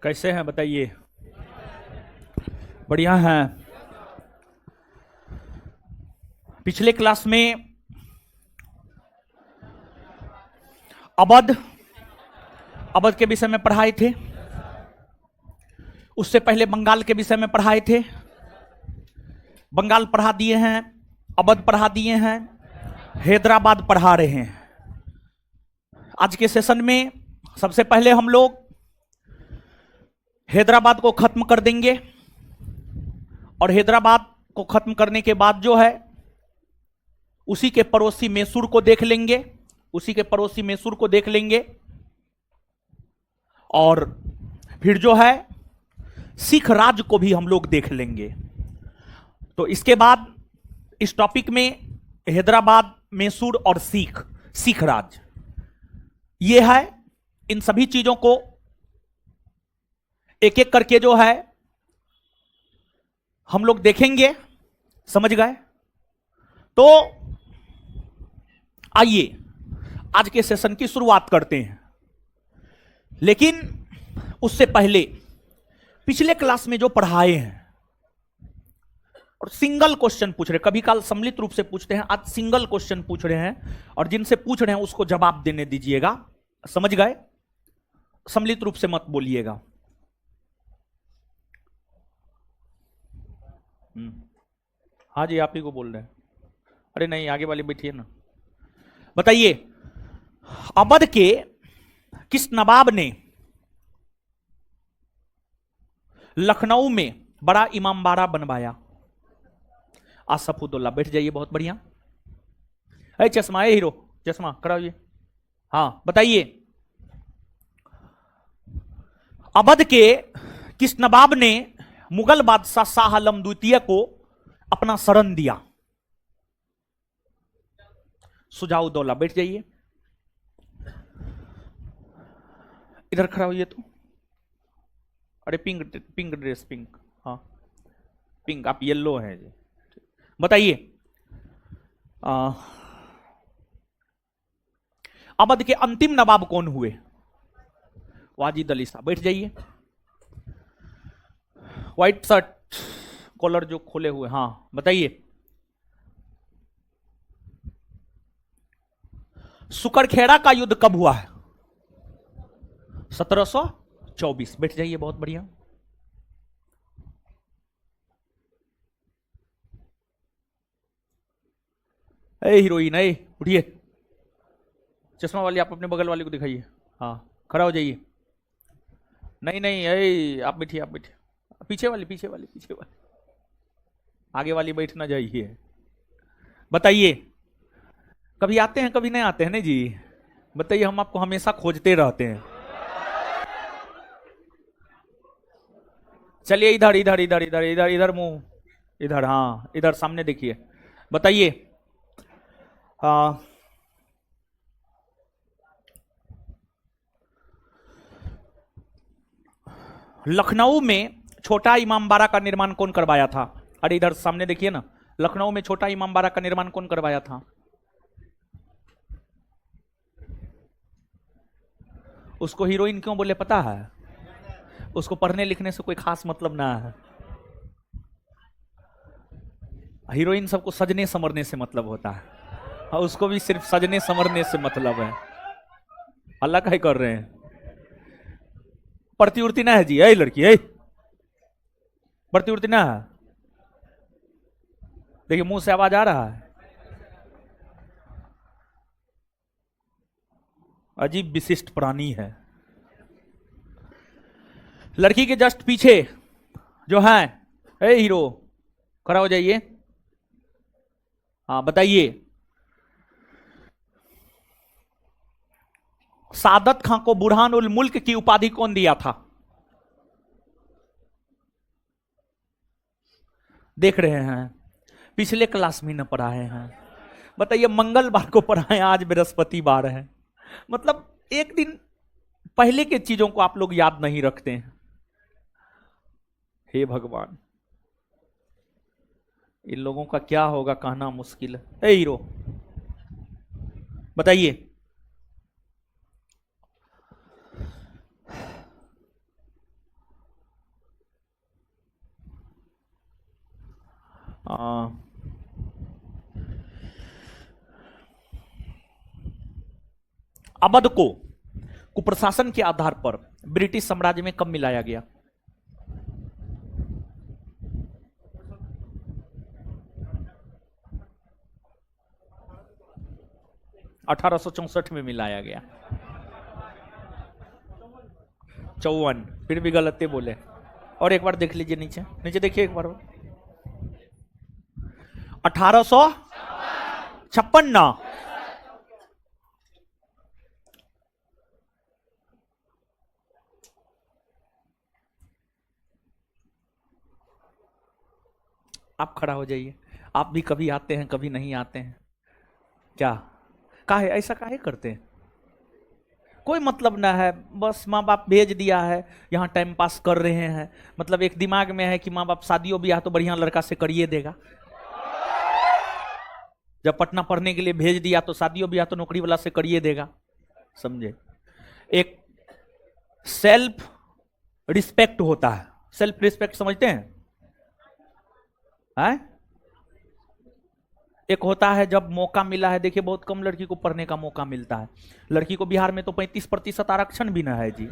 कैसे हैं बताइए? बढ़िया हैं। पिछले क्लास में अवध के विषय में पढ़ाए थे, उससे पहले बंगाल के विषय में पढ़ाए थे। बंगाल पढ़ा दिए हैं, अवध पढ़ा दिए हैं, हैदराबाद पढ़ा रहे हैं। आज के सेशन में सबसे पहले हम लोग हैदराबाद को खत्म कर देंगे और हैदराबाद को खत्म करने के बाद जो है उसी के पड़ोसी मैसूर को देख लेंगे, और फिर जो है सिख राज को भी हम लोग देख लेंगे। तो इसके बाद इस टॉपिक में हैदराबाद, मैसूर और सिख राज, ये है। इन सभी चीजों को एक एक करके जो है हम लोग देखेंगे, समझ गए? तो आइए आज के सेशन की शुरुआत करते हैं। लेकिन उससे पहले पिछले क्लास में जो पढ़ाए हैं और सिंगल क्वेश्चन पूछ रहे, कभी काल सम्मिलित रूप से पूछते हैं, आज सिंगल क्वेश्चन पूछ रहे हैं और जिनसे पूछ रहे हैं उसको जवाब देने दीजिएगा, समझ गए? सम्मिलित रूप से मत बोलिएगा। हाँ जी, आप ही को बोल रहे हैं। अरे नहीं, आगे वाली बैठिए ना। बताइए, अवध के किस नवाब ने लखनऊ में बड़ा इमामबाड़ा बनवाया? आसफुद्दौला। बैठ जाइए, बहुत बढ़िया। अरे चश्मा है हीरो, चश्मा कराइए। हाँ बताइए, अवध के किस नवाब ने मुगल बादशाह शाह आलम द्वितीय को अपना शरण दिया? सुजाउद्दौला। बैठ जाइए, इधर खड़ा होइए तो। अरे पिंक ड्रेस, पिंक। हाँ पिंक, आप येलो हैं जी। बताइए, अवध के अंतिम नवाब कौन हुए? वाजिद अली शाह। बैठ जाइए। व्हाइट शर्ट, कॉलर जो खोले हुए। हाँ बताइए, सुकरखेड़ा का युद्ध कब हुआ है? 1724। बैठ जाइए, बहुत बढ़िया। ए हीरोइन, ए उठिए। चश्मा वाली आप अपने बगल वाली को दिखाइए। हाँ खड़ा हो जाइए। नहीं नहीं, ए आप बैठिए, आप बैठिए। पीछे वाली। आगे वाली बैठ ना जाइए। बताइए, कभी आते हैं कभी नहीं आते हैं? नहीं जी, बताइए, हम आपको हमेशा खोजते रहते हैं। चलिए इधर मुंह, इधर। हाँ इधर सामने देखिए। बताइए, लखनऊ में छोटा इमामबाड़ा का निर्माण कौन करवाया था? अरे इधर सामने देखिए ना, लखनऊ में छोटा इमामबाड़ा का निर्माण कौन करवाया था? उसको हीरोइन क्यों बोले पता है? उसको पढ़ने लिखने से कोई खास मतलब ना है। हीरोइन सबको सजने संवरने से मतलब होता है, और उसको भी सिर्फ सजने संवरने से मतलब है। अल्लाह का ही कर रहे हैं। प्रतिवृत्ति ना है जी, ऐ लड़की, ऐ प्रतिवृत्ति ना है। देखिए मुंह से आवाज आ रहा है। अजीब विशिष्ट प्राणी है। लड़की के जस्ट पीछे जो है, ए हीरो खड़ा हो जाइए। हाँ बताइए, सादत खां को बुरहान उल मुल्क की उपाधि कौन दिया था? देख रहे हैं, पिछले क्लास में न पढ़ाए हैं। बताइए, मंगलवार को पढ़ाए, आज बृहस्पतिवार है। मतलब एक दिन पहले के चीजों को आप लोग याद नहीं रखते हैं। हे भगवान, इन लोगों का क्या होगा कहना मुश्किल है। ए हीरो बताइए, आ, अवध को कुप्रशासन के आधार पर ब्रिटिश साम्राज्य में कब मिलाया गया? 1864 में मिलाया गया। 54, फिर भी गलत बोले। और एक बार देख लीजिए, नीचे नीचे देखिए एक बार। 1856 ना, आप खड़ा हो जाइए। आप भी कभी आते हैं कभी नहीं आते हैं, क्या काहे ऐसा काहे करते हैं? कोई मतलब ना है, बस माँ बाप भेज दिया है, यहाँ टाइम पास कर रहे हैं। मतलब एक दिमाग में है कि माँ बाप शादियों ब्याह तो बढ़िया लड़का से करिए देगा। जब पटना पढ़ने के लिए भेज दिया तो शादियों ब्याह तो नौकरी वाला से करिए देगा। समझे? एक सेल्फ रिस्पेक्ट होता है। सेल्फ रिस्पेक्ट समझते हैं? एक होता है जब मौका मिला है, देखिए बहुत कम लड़की को पढ़ने का मौका मिलता है। लड़की को बिहार में तो 35% आरक्षण भी ना है जी।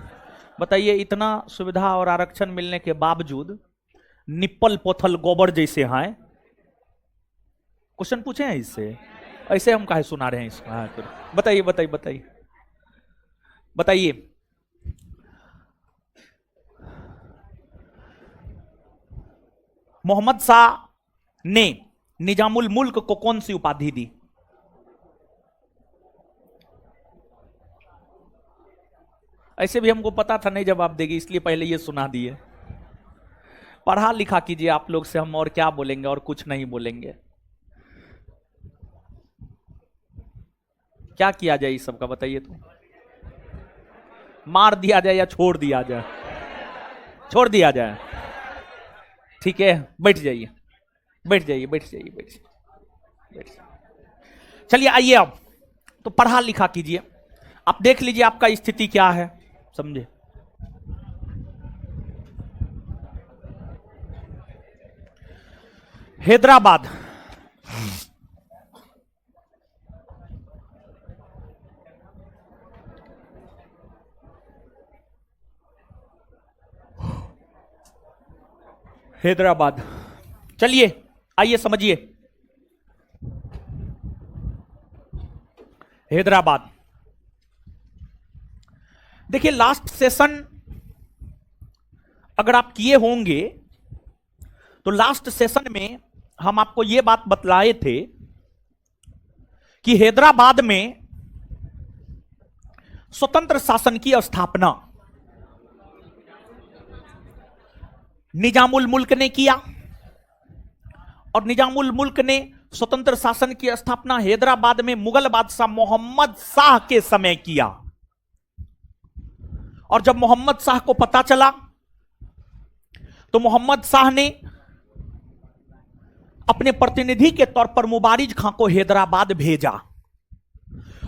बताइए, इतना सुविधा और आरक्षण मिलने के बावजूद निप्पल पोथल गोबर जैसे हैं। क्वेश्चन पूछे हैं इससे? ऐसे हम काहे सुना रहे हैं इसको? बताइए बताइए बताइए बताइए। मोहम्मद शाह ने निजामुल मुल्क को कौन सी उपाधि दी? ऐसे भी हमको पता था नहीं जवाब देगी, इसलिए पहले ये सुना दिए। पढ़ा लिखा कीजिए, आप लोग से हम और क्या बोलेंगे, और कुछ नहीं बोलेंगे। क्या किया जाए इस सबका, बताइए तो। मार दिया जाए या छोड़ दिया जाए? छोड़ दिया जाए। ठीक है, बैठ जाइए बैठ जाइए बैठ जाइए बैठ जाइए। चलिए आइए, अब तो पढ़ा लिखा कीजिए। आप देख लीजिए आपका स्थिति क्या है, समझे? हैदराबाद हैदराबाद, चलिए आइए समझिए। हैदराबाद, देखिए लास्ट सेशन अगर आप किए होंगे तो लास्ट सेशन में हम आपको यह बात बतलाए थे कि हैदराबाद में स्वतंत्र शासन की स्थापना निजामुल मुल्क ने किया, और निजामुल मुल्क ने स्वतंत्र शासन की स्थापना हैदराबाद में मुगल बादशाह मोहम्मद शाह के समय किया। और जब मोहम्मद शाह को पता चला तो मोहम्मद शाह ने अपने प्रतिनिधि के तौर पर मुबारिज खां को हैदराबाद भेजा,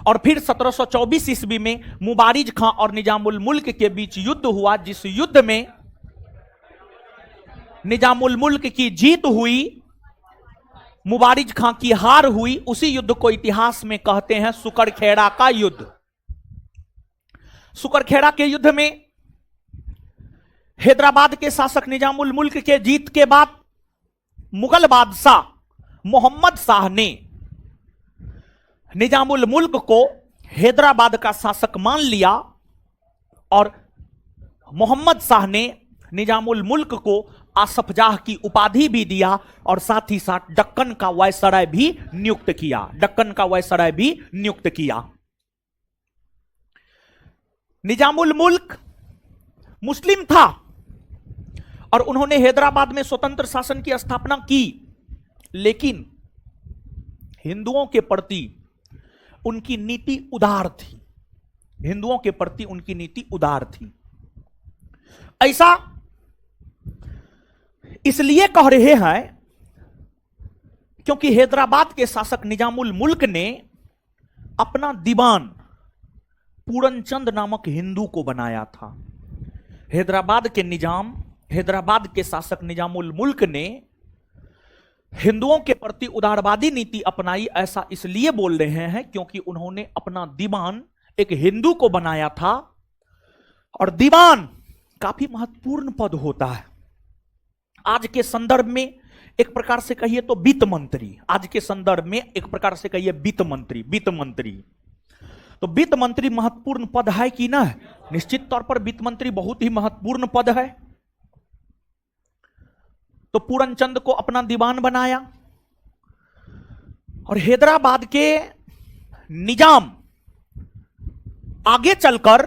और फिर 1724 ईस्वी में मुबारिज खां और निजामुल मुल्क के बीच युद्ध हुआ, जिस युद्ध में निजामुल मुल्क की जीत हुई, मुबारिज खां की हार हुई। उसी युद्ध को इतिहास में कहते हैं सुकरखेड़ा का युद्ध। सुकरखेड़ा के युद्ध में हैदराबाद के शासक निजामुल मुल्क के जीत के बाद मुगल बादशाह मोहम्मद शाह ने निजामुल मुल्क को हैदराबाद का शासक मान लिया, और मोहम्मद शाह ने निजामुल मुल्क को आसफजाह की उपाधि भी दिया, और साथ ही साथ दक्कन का वायसराय भी नियुक्त किया। दक्कन का वायसराय भी नियुक्त किया। निजामुल मुल्क मुस्लिम था, और उन्होंने हैदराबाद में स्वतंत्र शासन की स्थापना की, लेकिन हिंदुओं के प्रति उनकी नीति उदार थी। हिंदुओं के प्रति उनकी नीति उदार थी। ऐसा इसलिए कह रहे हैं क्योंकि हैदराबाद के शासक निजामुल मुल्क ने अपना दीवान पूरनचंद नामक हिंदू को बनाया था। हैदराबाद के शासक निजामुल मुल्क ने हिंदुओं के प्रति उदारवादी नीति अपनाई, ऐसा इसलिए बोल रहे हैं क्योंकि उन्होंने अपना दीवान एक हिंदू को बनाया था, और दीवान काफी महत्वपूर्ण पद होता है। आज के संदर्भ में एक प्रकार से कहिए तो वित्त मंत्री, आज के संदर्भ में एक प्रकार से कहिए वित्त मंत्री, वित्त मंत्री। तो वित्त मंत्री महत्वपूर्ण पद है कि ना? निश्चित तौर पर वित्त मंत्री बहुत ही महत्वपूर्ण पद है। तो पूरनचंद को अपना दीवान बनाया, और हैदराबाद के निजाम आगे चलकर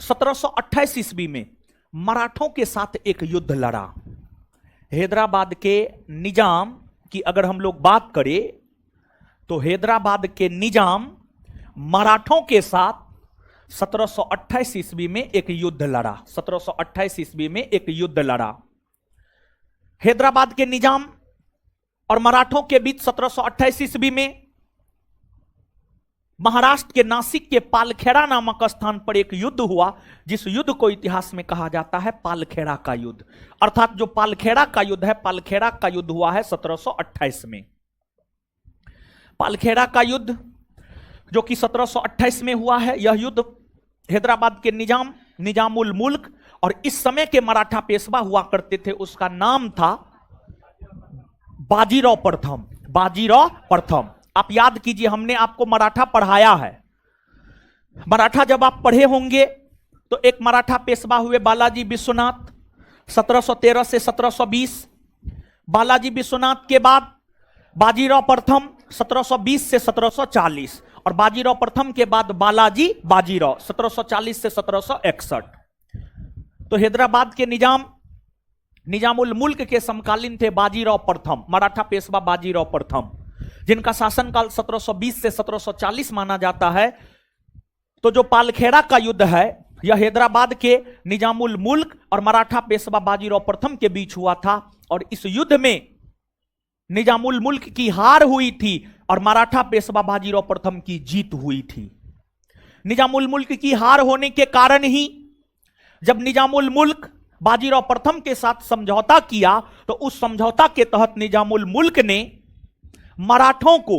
1728 ईस्वी में मराठों के साथ एक युद्ध लड़ा। हैदराबाद के निजाम की अगर हम लोग बात करें तो हैदराबाद के निजाम मराठों के साथ 1728 ईस्वी में एक युद्ध लड़ा। 1728 ईस्वी में एक युद्ध लड़ा। हैदराबाद के निजाम और मराठों के बीच 1728 ईस्वी में महाराष्ट्र के नासिक के पालखेड़ा नामक स्थान पर एक युद्ध हुआ, जिस युद्ध को इतिहास में कहा जाता है पालखेड़ा का युद्ध। अर्थात जो पालखेड़ा का युद्ध है, पालखेड़ा का युद्ध हुआ है 1728 में। पालखेड़ा का युद्ध जो कि 1728 में हुआ है, यह युद्ध हैदराबाद के निजामुल मुल्क और इस समय के मराठा पेशवा हुआ करते थे, उसका नाम था बाजीराव प्रथम। बाजीराव प्रथम, आप याद कीजिए, हमने आपको मराठा पढ़ाया है। मराठा जब आप पढ़े होंगे तो एक मराठा पेशवा हुए बालाजी विश्वनाथ, 1713 से 1720। बालाजी विश्वनाथ के बाद बाजीराव प्रथम 1720 से 1740, और बाजीराव प्रथम के बाद बालाजी बाजीराव 1740 से 1761। तो हैदराबाद के निजामुल मुल्क के समकालीन थे बाजीराव प्रथम, मराठा पेशवा बाजीराव प्रथम, जिनका शासनकाल 1720 से 1740 माना जाता है। तो जो पालखेड़ा का युद्ध है, यह हैदराबाद के निजामुल मुल्क और मराठा पेशवा बाजीराव प्रथम के बीच हुआ था, और इस युद्ध में निजामुल मुल्क की हार हुई थी और मराठा पेशवा बाजीराव प्रथम की जीत हुई थी। निजामुल मुल्क की हार होने के कारण ही जब निजामुल मुल्क बाजीराव प्रथम के साथ समझौता किया, तो उस समझौता के तहत निजामुल मुल्क ने मराठों को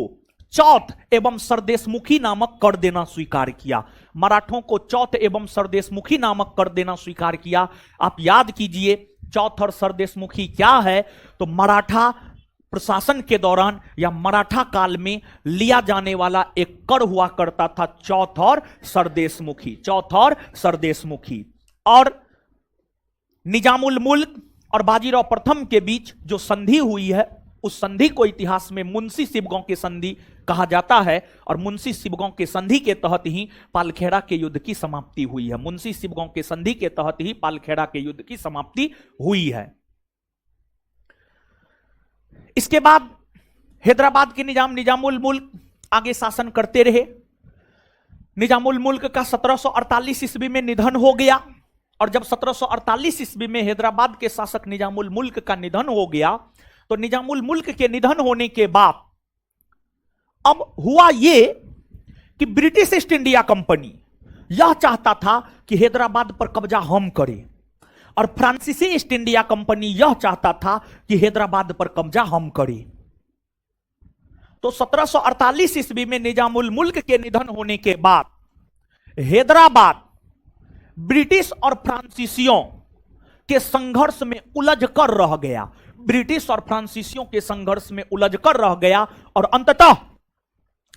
चौथ एवं सरदेशमुखी नामक कर देना स्वीकार किया। मराठों को चौथ एवं सरदेशमुखी नामक कर देना स्वीकार किया। आप याद कीजिए चौथ और सरदेशमुखी क्या है? तो मराठा प्रशासन के दौरान या मराठा काल में लिया जाने वाला एक कर हुआ करता था, चौथ और सरदेशमुखी, चौथ और सरदेशमुखी। और निजामुल मुल्क और बाजीराव प्रथम के बीच जो संधि हुई है, उस संधि को इतिहास में मुंशी शिवगांव की संधि कहा जाता है, और मुंशी शिवगांव के संधि के तहत ही पालखेड़ा के युद्ध की समाप्ति हुई है। मुंशी शिवगांव के संधि के तहत ही पालखेड़ा के युद्ध की समाप्ति हुई है। इसके बाद हैदराबाद के निजामुल मुल्क आगे शासन करते रहे। निजामुल मुल्क का 1748 ईस्वी में निधन हो गया, और जब 1748 ईस्वी में हैदराबाद के शासक निजामुल मुल्क का निधन हो गया, तो निजामुल मुल्क के निधन होने के बाद अब हुआ यह कि ब्रिटिश ईस्ट इंडिया कंपनी यह चाहता था कि हैदराबाद पर कब्जा हम करें, और फ्रांसीसी ईस्ट इंडिया कंपनी यह चाहता था कि हैदराबाद पर कब्जा हम करें। तो 1748 ईस्वी में निजामुल मुल्क के निधन होने के बाद हैदराबाद ब्रिटिश और फ्रांसीसियों के संघर्ष में उलझ कर रह गया। ब्रिटिश और फ्रांसीसियों के संघर्ष में उलझ कर रह गया, और अंततः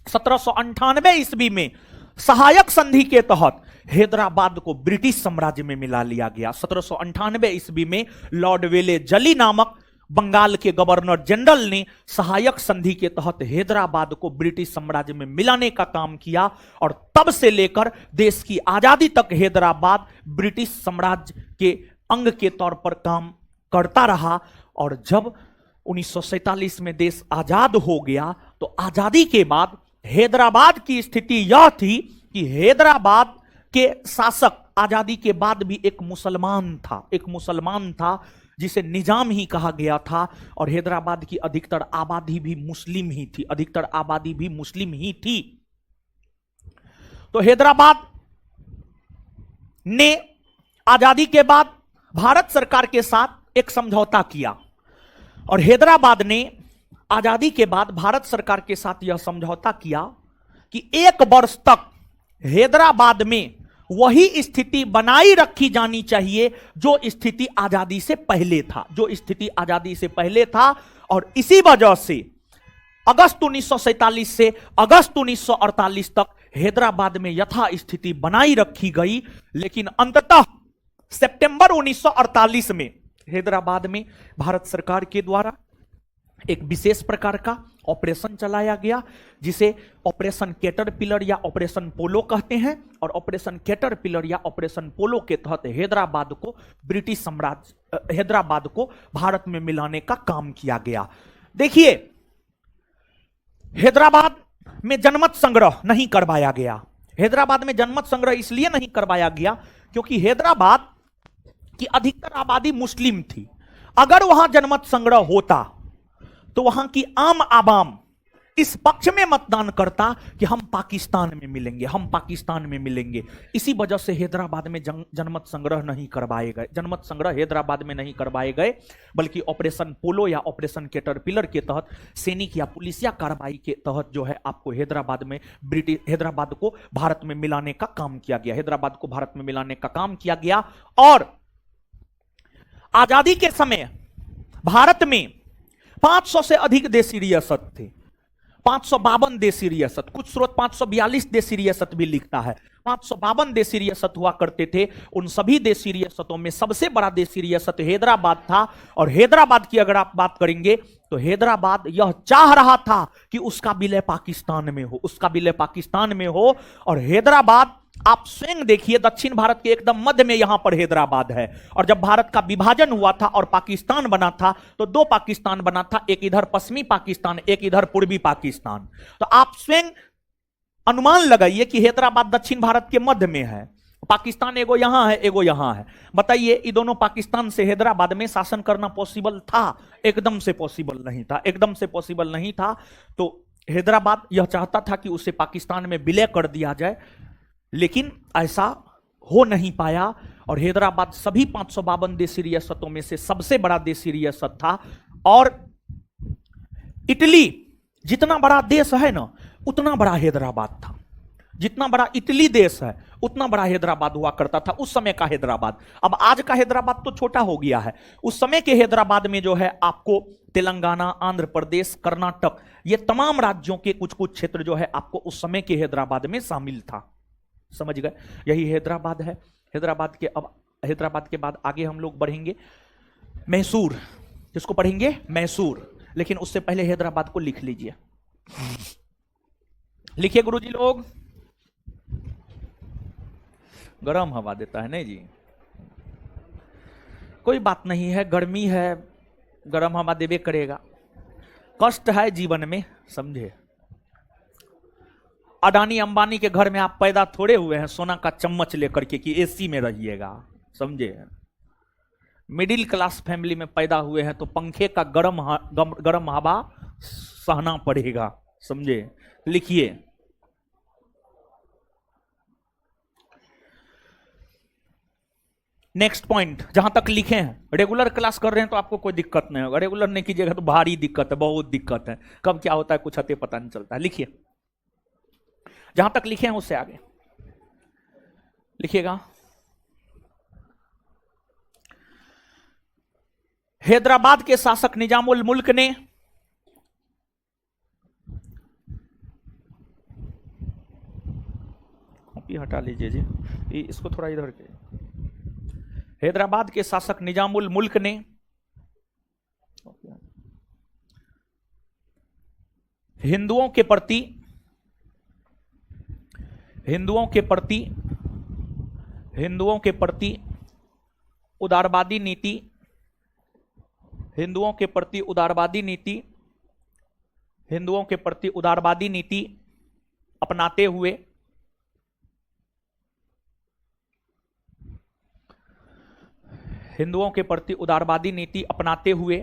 1798 ईस्वी में सहायक संधि के तहत हैदराबाद को ब्रिटिश साम्राज्य में मिला लिया गया। 1798 ईस्वी में लॉर्ड वेले जली नामक बंगाल के गवर्नर जनरल ने सहायक संधि के तहत हैदराबाद को ब्रिटिश साम्राज्य में मिलाने का काम किया, और तब से लेकर देश की आजादी तक हैदराबाद ब्रिटिश साम्राज्य के अंग के तौर पर काम करता रहा। और जब 1947 में देश आजाद हो गया, तो आजादी के बाद हैदराबाद की स्थिति यह थी कि हैदराबाद के शासक आजादी के बाद भी एक मुसलमान था जिसे निजाम ही कहा गया था, और हैदराबाद की अधिकतर आबादी भी मुस्लिम ही थी। तो हैदराबाद ने आजादी के बाद भारत सरकार के साथ एक समझौता किया, और हैदराबाद ने आजादी के बाद भारत सरकार के साथ यह समझौता किया कि 1 वर्ष तक हैदराबाद में वही स्थिति बनाई रखी जानी चाहिए जो स्थिति आजादी से पहले था, जो स्थिति आजादी से पहले था। और इसी वजह से अगस्त 1947 से अगस्त 1948 तक हैदराबाद में यथा स्थिति बनाई रखी गई। लेकिन अंततः सितंबर 1948 में हैदराबाद में भारत सरकार के द्वारा एक विशेष प्रकार का ऑपरेशन चलाया गया, जिसे ऑपरेशन कैटरपिलर या ऑपरेशन पोलो कहते हैं। और ऑपरेशन कैटरपिलर या ऑपरेशन पोलो के तहत हैदराबाद को ब्रिटिश साम्राज्य, हैदराबाद को भारत में मिलाने का काम किया गया। देखिए, हैदराबाद में जनमत संग्रह नहीं करवाया गया। हैदराबाद में जनमत संग्रह इसलिए नहीं करवाया गया क्योंकि हैदराबाद की अधिकतर आबादी मुस्लिम थी। अगर वहां जनमत संग्रह होता तो वहां की आम आवाम इस पक्ष में मतदान करता कि हम पाकिस्तान में मिलेंगे, हम पाकिस्तान में मिलेंगे। इसी वजह से हैदराबाद में जनमत संग्रह नहीं करवाए गए। जनमत संग्रह हैदराबाद में नहीं करवाए गए, बल्कि ऑपरेशन पोलो या ऑपरेशन कैटरपिलर के तहत, सैनिक या पुलिसिया कार्रवाई के तहत जो है आपको हैदराबाद को भारत में मिलाने का काम किया गया। हैदराबाद को भारत में मिलाने का काम किया गया। और आजादी के समय भारत में 500 से अधिक देशी रियासत थे। 552 देशी रियासत, कुछ स्रोत 542 देशी रियासत भी लिखता है। 552 देशी रियासत हुआ करते थे। उन सभी देशी रियासतों में सबसे बड़ा देशी रियासत हैदराबाद था। और हैदराबाद की अगर आप बात करेंगे तो हैदराबाद यह चाह रहा था कि उसका विलय पाकिस्तान में हो, उसका विलय पाकिस्तान में हो। और हैदराबाद आप स्वयं देखिए, दक्षिण भारत के एकदम मध्य में यहां पर हैदराबाद है। और जब भारत का विभाजन हुआ था और पाकिस्तान बना था तो 2 पाकिस्तान बना था, एक इधर पश्चिमी पाकिस्तान, एक इधर पूर्वी पाकिस्तान। तो आप स्वयं अनुमान लगाइए कि हैदराबाद दक्षिण भारत के मध्य में है। पाकिस्तान एगो यहां है, एगो यहां है। बताइए, ये दोनों पाकिस्तान से हैदराबाद में शासन करना पॉसिबल था? एकदम से पॉसिबल नहीं था, एकदम से पॉसिबल नहीं था। तो हैदराबाद यह चाहता था कि उसे पाकिस्तान में विलय कर दिया जाए, लेकिन ऐसा हो नहीं पाया। और हैदराबाद सभी 552 देशी रियासतों में से सबसे बड़ा देशी रियासत था। और इटली जितना बड़ा देश है ना, उतना बड़ा हैदराबाद था। जितना बड़ा इटली देश है उतना बड़ा हैदराबाद हुआ करता था उस समय का हैदराबाद। अब आज का हैदराबाद तो छोटा हो गया है। उस समय के हैदराबाद में जो है आपको तेलंगाना, आंध्र प्रदेश, कर्नाटक, ये तमाम राज्यों के कुछ कुछ क्षेत्र जो है आपको उस समय के हैदराबाद में शामिल था। समझ गए? यही हैदराबाद है। हैदराबाद के बाद आगे हम लोग बढ़ेंगे मैसूर। जिसको पढ़ेंगे मैसूर। लेकिन उससे पहले हैदराबाद को लिख लीजिए। लिखिए गुरुजी लोग। गरम हवा देता है नहीं जी? कोई बात नहीं है, गर्मी है, गरम हवा देवे करेगा। कष्ट है जीवन में, समझे? अडानी अंबानी के घर में आप पैदा थोड़े हुए हैं सोना का चम्मच लेकर के कि एसी में रहिएगा, समझे? मिडिल क्लास फैमिली में पैदा हुए हैं तो पंखे का गरम हवा सहना पड़ेगा, समझे? लिखिए, नेक्स्ट पॉइंट। जहां तक लिखे हैं, रेगुलर क्लास कर रहे हैं तो आपको कोई दिक्कत नहीं होगा। रेगुलर नहीं कीजिएगा तो भारी दिक्कत है, बहुत दिक्कत है। कब क्या होता है कुछ हते पता नहीं चलता है। लिखिए, जहां तक लिखे हैं उससे आगे लिखिएगा। हैदराबाद के शासक निजामुल मुल्क ने हटा लीजिए जी, इसको थोड़ा इधर के। हैदराबाद के शासक निजामुल मुल्क ने हिंदुओं के प्रति उदारवादी नीति अपनाते हुए हिंदुओं के प्रति उदारवादी नीति अपनाते हुए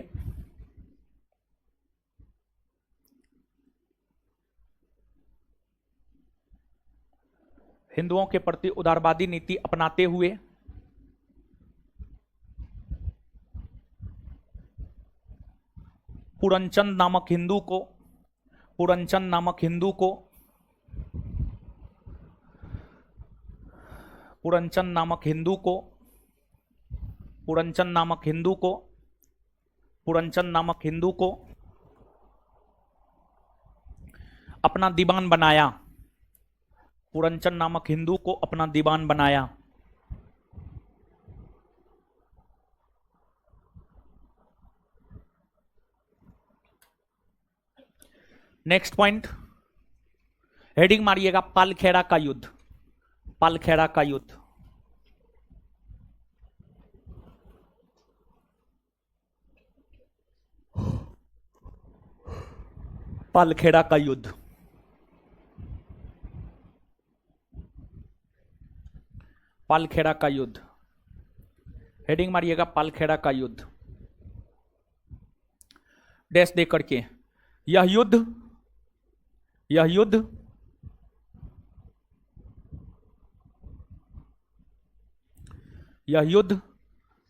हिंदुओं के प्रति उदारवादी नीति अपनाते हुए पुरंचंद नामक हिंदू को, पुरंचंद नामक हिंदू को, पुरंचंद नामक हिंदू को, पुरंचंद नामक हिंदू को, पुरंचंद नामक हिंदू को अपना दीवान बनाया, पुरंचंद नामक हिंदू को अपना दीवान बनाया। नेक्स्ट पॉइंट, हेडिंग मारिएगा पालखेड़ा का युद्ध, पालखेड़ा का युद्ध। पालखेड़ा का युद्ध, पालखेड़ा का युद्ध, हेडिंग मारिएगा पालखेड़ा का युद्ध, डैश दे करके। यह युद्ध, यह युद्ध यह युद्ध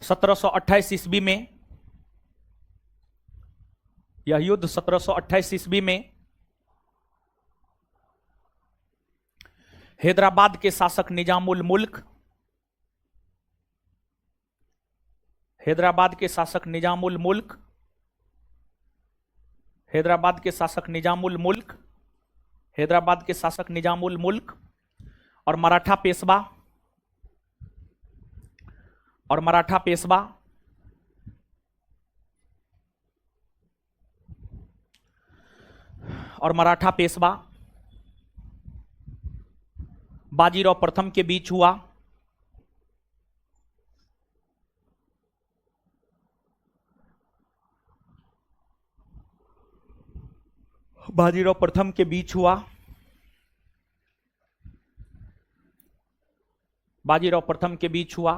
1728 ईस्वी में, यह युद्ध 1728 ईस्वी में हैदराबाद के शासक निजामुल मुल्क, हैदराबाद के शासक निजामुल मुल्क, हैदराबाद के शासक निजामुल मुल्क, हैदराबाद के शासक निजामुल मुल्क और मराठा पेशवा, और मराठा पेशवा और मराठा पेशवा बाजीराव प्रथम के बीच हुआ। बाजीराव प्रथम के बीच हुआ, बाजीराव प्रथम के बीच हुआ।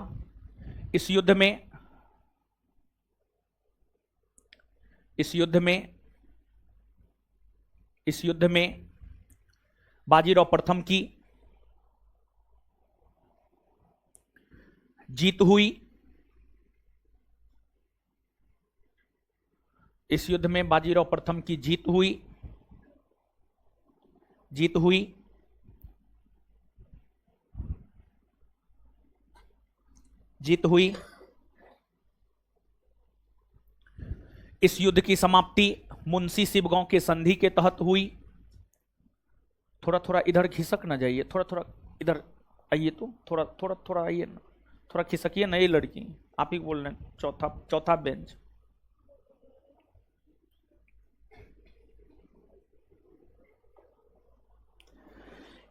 इस युद्ध में, इस युद्ध में, इस युद्ध में बाजीराव प्रथम की जीत हुई। इस युद्ध में बाजीराव प्रथम की जीत हुई, जीत हुई। जीत हुई। इस युद्ध की समाप्ति मुंशी शिवगांव के संधि के तहत हुई। थोड़ा थोड़ा इधर खिसक ना जाइए, थोड़ा थोड़ा इधर आइए, तो थोड़ा थोड़ा थोड़ा आइए ना, थोड़ा खिसकिए ना। ये लड़की आप ही बोल रहे हैं, चौथा चौथा बेंच।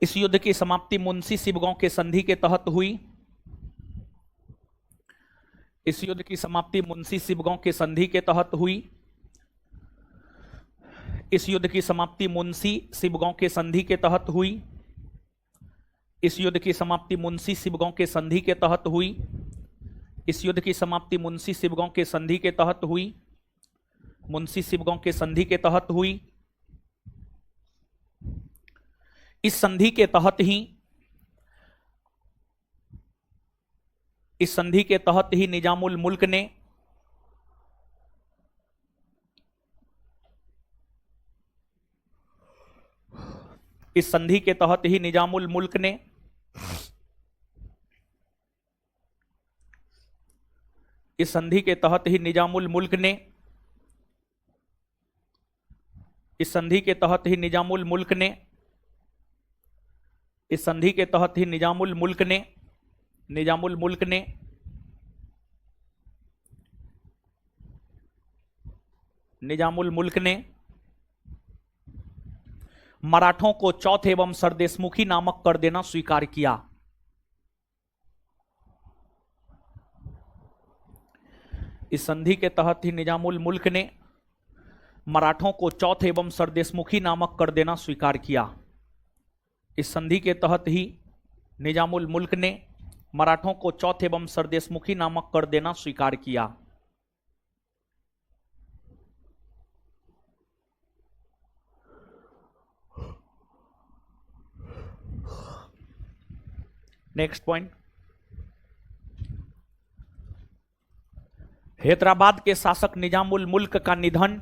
इस युद्ध की समाप्ति मुंशी शिवगांव के संधि के तहत हुई। इस युद्ध की समाप्ति मुंशी शिवगांव के संधि के तहत हुई। इस युद्ध की समाप्ति मुंशी शिवगांव के संधि के तहत हुई। इस युद्ध की समाप्ति मुंशी शिवगांव के संधि के तहत हुई। इस युद्ध की समाप्ति मुंशी शिवगांव के संधि के तहत हुई। मुंशी शिवगांव के संधि के तहत हुई। इस संधि के तहत ही, इस संधि के तहत ही निजामुल मुल्क ने इस संधि के तहत ही निजामुल मुल्क ने इस संधि के तहत ही निजामुल मुल्क ने इस संधि के तहत ही निजामुल मुल्क ने इस संधि के तहत ही निजामुल मुल्क ने निजामुल मुल्क ने निजामुल मुल्क ने मराठों को चौथ एवं सरदेशमुखी नामक कर देना स्वीकार किया। इस संधि के तहत ही निजामुल मुल्क ने मराठों को चौथ एवं सरदेशमुखी नामक कर देना स्वीकार किया। इस संधि के तहत ही निजामुल मुल्क ने मराठों को चौथ एवं सरदेशमुखी नामक कर देना स्वीकार किया। नेक्स्ट पॉइंट, हैदराबाद के शासक निजामुल मुल्क का निधन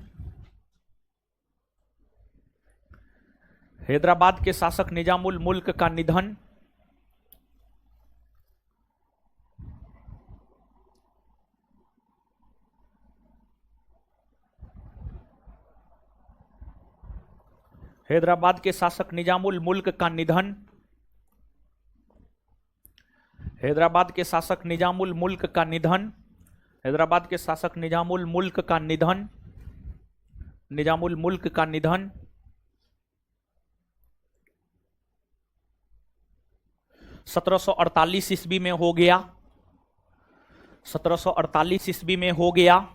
हैदराबाद के शासक निजामुल मुल्क का निधन। हैदराबाद के शासक निजामुल मुल्क का निधन। हैदराबाद के शासक निजामुल मुल्क का निधन। हैदराबाद के शासक निजामुल मुल्क का निधन। निजामुल मुल्क का निधन। 1748 ईस्वी में हो गया। 1748 ईस्वी में हो गया।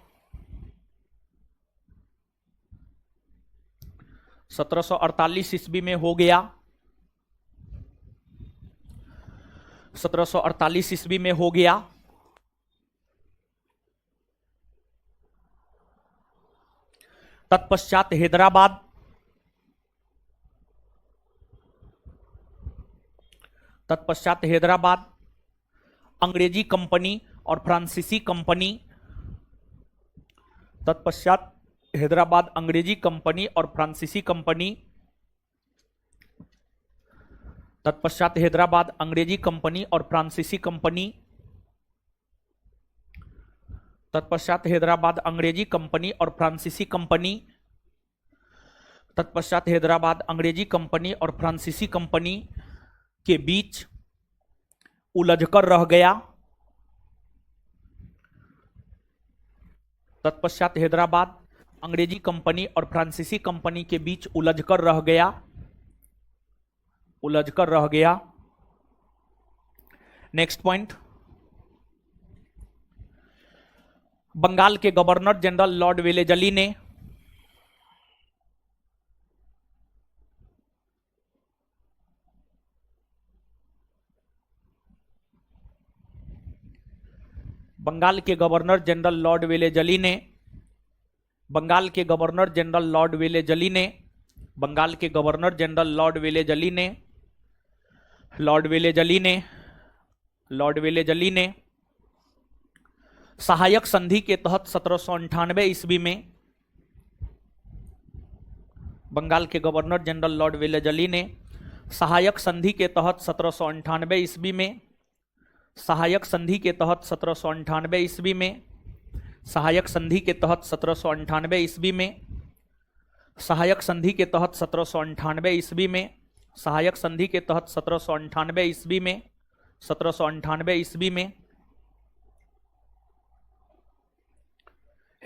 1748 ईस्वी में हो गया। 1748 ईस्वी में हो गया। तत्पश्चात हैदराबाद अंग्रेजी कंपनी और फ्रांसीसी कंपनी। तत्पश्चात हैदराबाद अंग्रेजी कंपनी और फ्रांसीसी कंपनी। तत्पश्चात हैदराबाद अंग्रेजी कंपनी और फ्रांसीसी कंपनी। तत्पश्चात हैदराबाद अंग्रेजी कंपनी और फ्रांसीसी कंपनी। तत्पश्चात हैदराबाद अंग्रेजी कंपनी और फ्रांसीसी कंपनी के बीच उलझकर रह गया। तत्पश्चात हैदराबाद अंग्रेजी कंपनी और फ्रांसीसी कंपनी के बीच उलझकर रह गया। उलझकर रह गया। नेक्स्ट पॉइंट, बंगाल के गवर्नर जनरल लॉर्ड वेलेजली ने बंगाल के गवर्नर जनरल लॉर्ड वेलेजली ने बंगाल के गवर्नर जनरल लॉर्ड वेलेजली ने बंगाल के गवर्नर जनरल लॉर्ड वेलेजली ने लॉर्ड वेलेजली ने लॉर्ड वेलेजली ने सहायक संधि के तहत 1798 ईस्वी में बंगाल के गवर्नर जनरल लॉर्ड वेलेजली ने सहायक संधि के तहत 1798 ईस्वी में सहायक संधि के तहत 1798 ईस्वी में सहायक संधि के तहत 1798 ईस्वी में सहायक संधि के तहत 1798 ईस्वी में सहायक संधि के तहत 1798 ईस्वी में 1798 ईस्वी में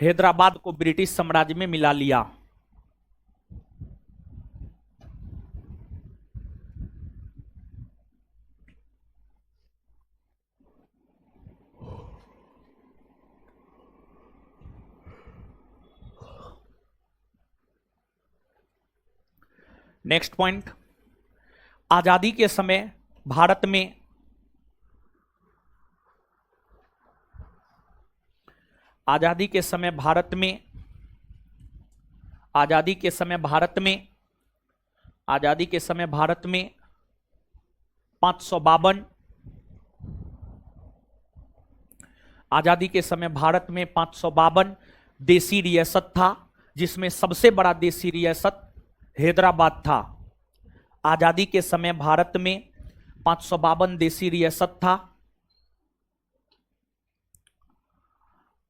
हैदराबाद को ब्रिटिश साम्राज्य में मिला लिया। नेक्स्ट पॉइंट, आजादी के समय भारत में आजादी के समय भारत में आजादी के समय भारत में आजादी के समय भारत में 552 आजादी के समय भारत में 552 देसी रियासत था, जिसमें सबसे बड़ा देसी रियासत हैदराबाद था। आजादी के समय भारत में 552 देसी रियासत था।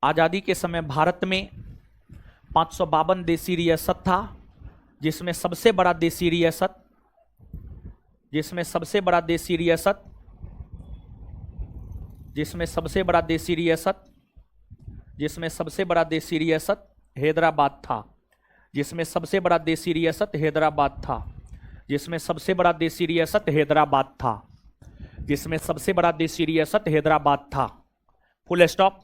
आजादी के समय भारत में 552 देसी रियासत था, जिसमें सबसे बड़ा देसी रियासत जिसमें सबसे बड़ा देसी रियासत जिसमें सबसे बड़ा देसी रियासत जिसमें सबसे बड़ा देसी रियासत हैदराबाद था। जिसमें सबसे बड़ा देसी रियासत हैदराबाद था। जिसमें सबसे बड़ा देसी रियासत हैदराबाद था। जिसमें सबसे बड़ा देसी रियासत हैदराबाद था। Full stop.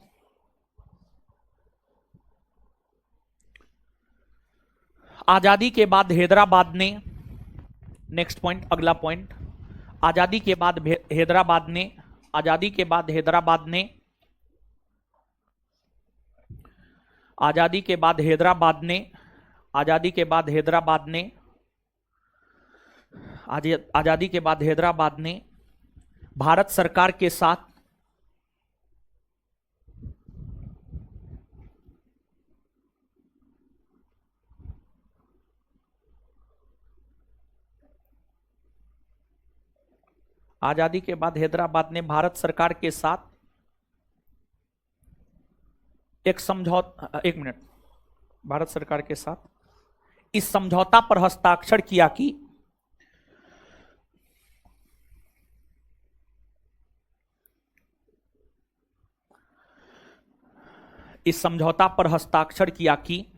आजादी के बाद हैदराबाद ने, नेक्स्ट पॉइंट, अगला पॉइंट, आजादी के बाद हैदराबाद ने आजादी के बाद हैदराबाद ने आजादी के बाद हैदराबाद ने आजादी के बाद हैदराबाद ने आजादी के बाद हैदराबाद ने भारत सरकार के साथ आजादी के बाद हैदराबाद ने भारत सरकार के साथ एक समझौता, एक मिनट, भारत सरकार के साथ इस समझौता पर हस्ताक्षर किया कि इस समझौता पर हस्ताक्षर किया कि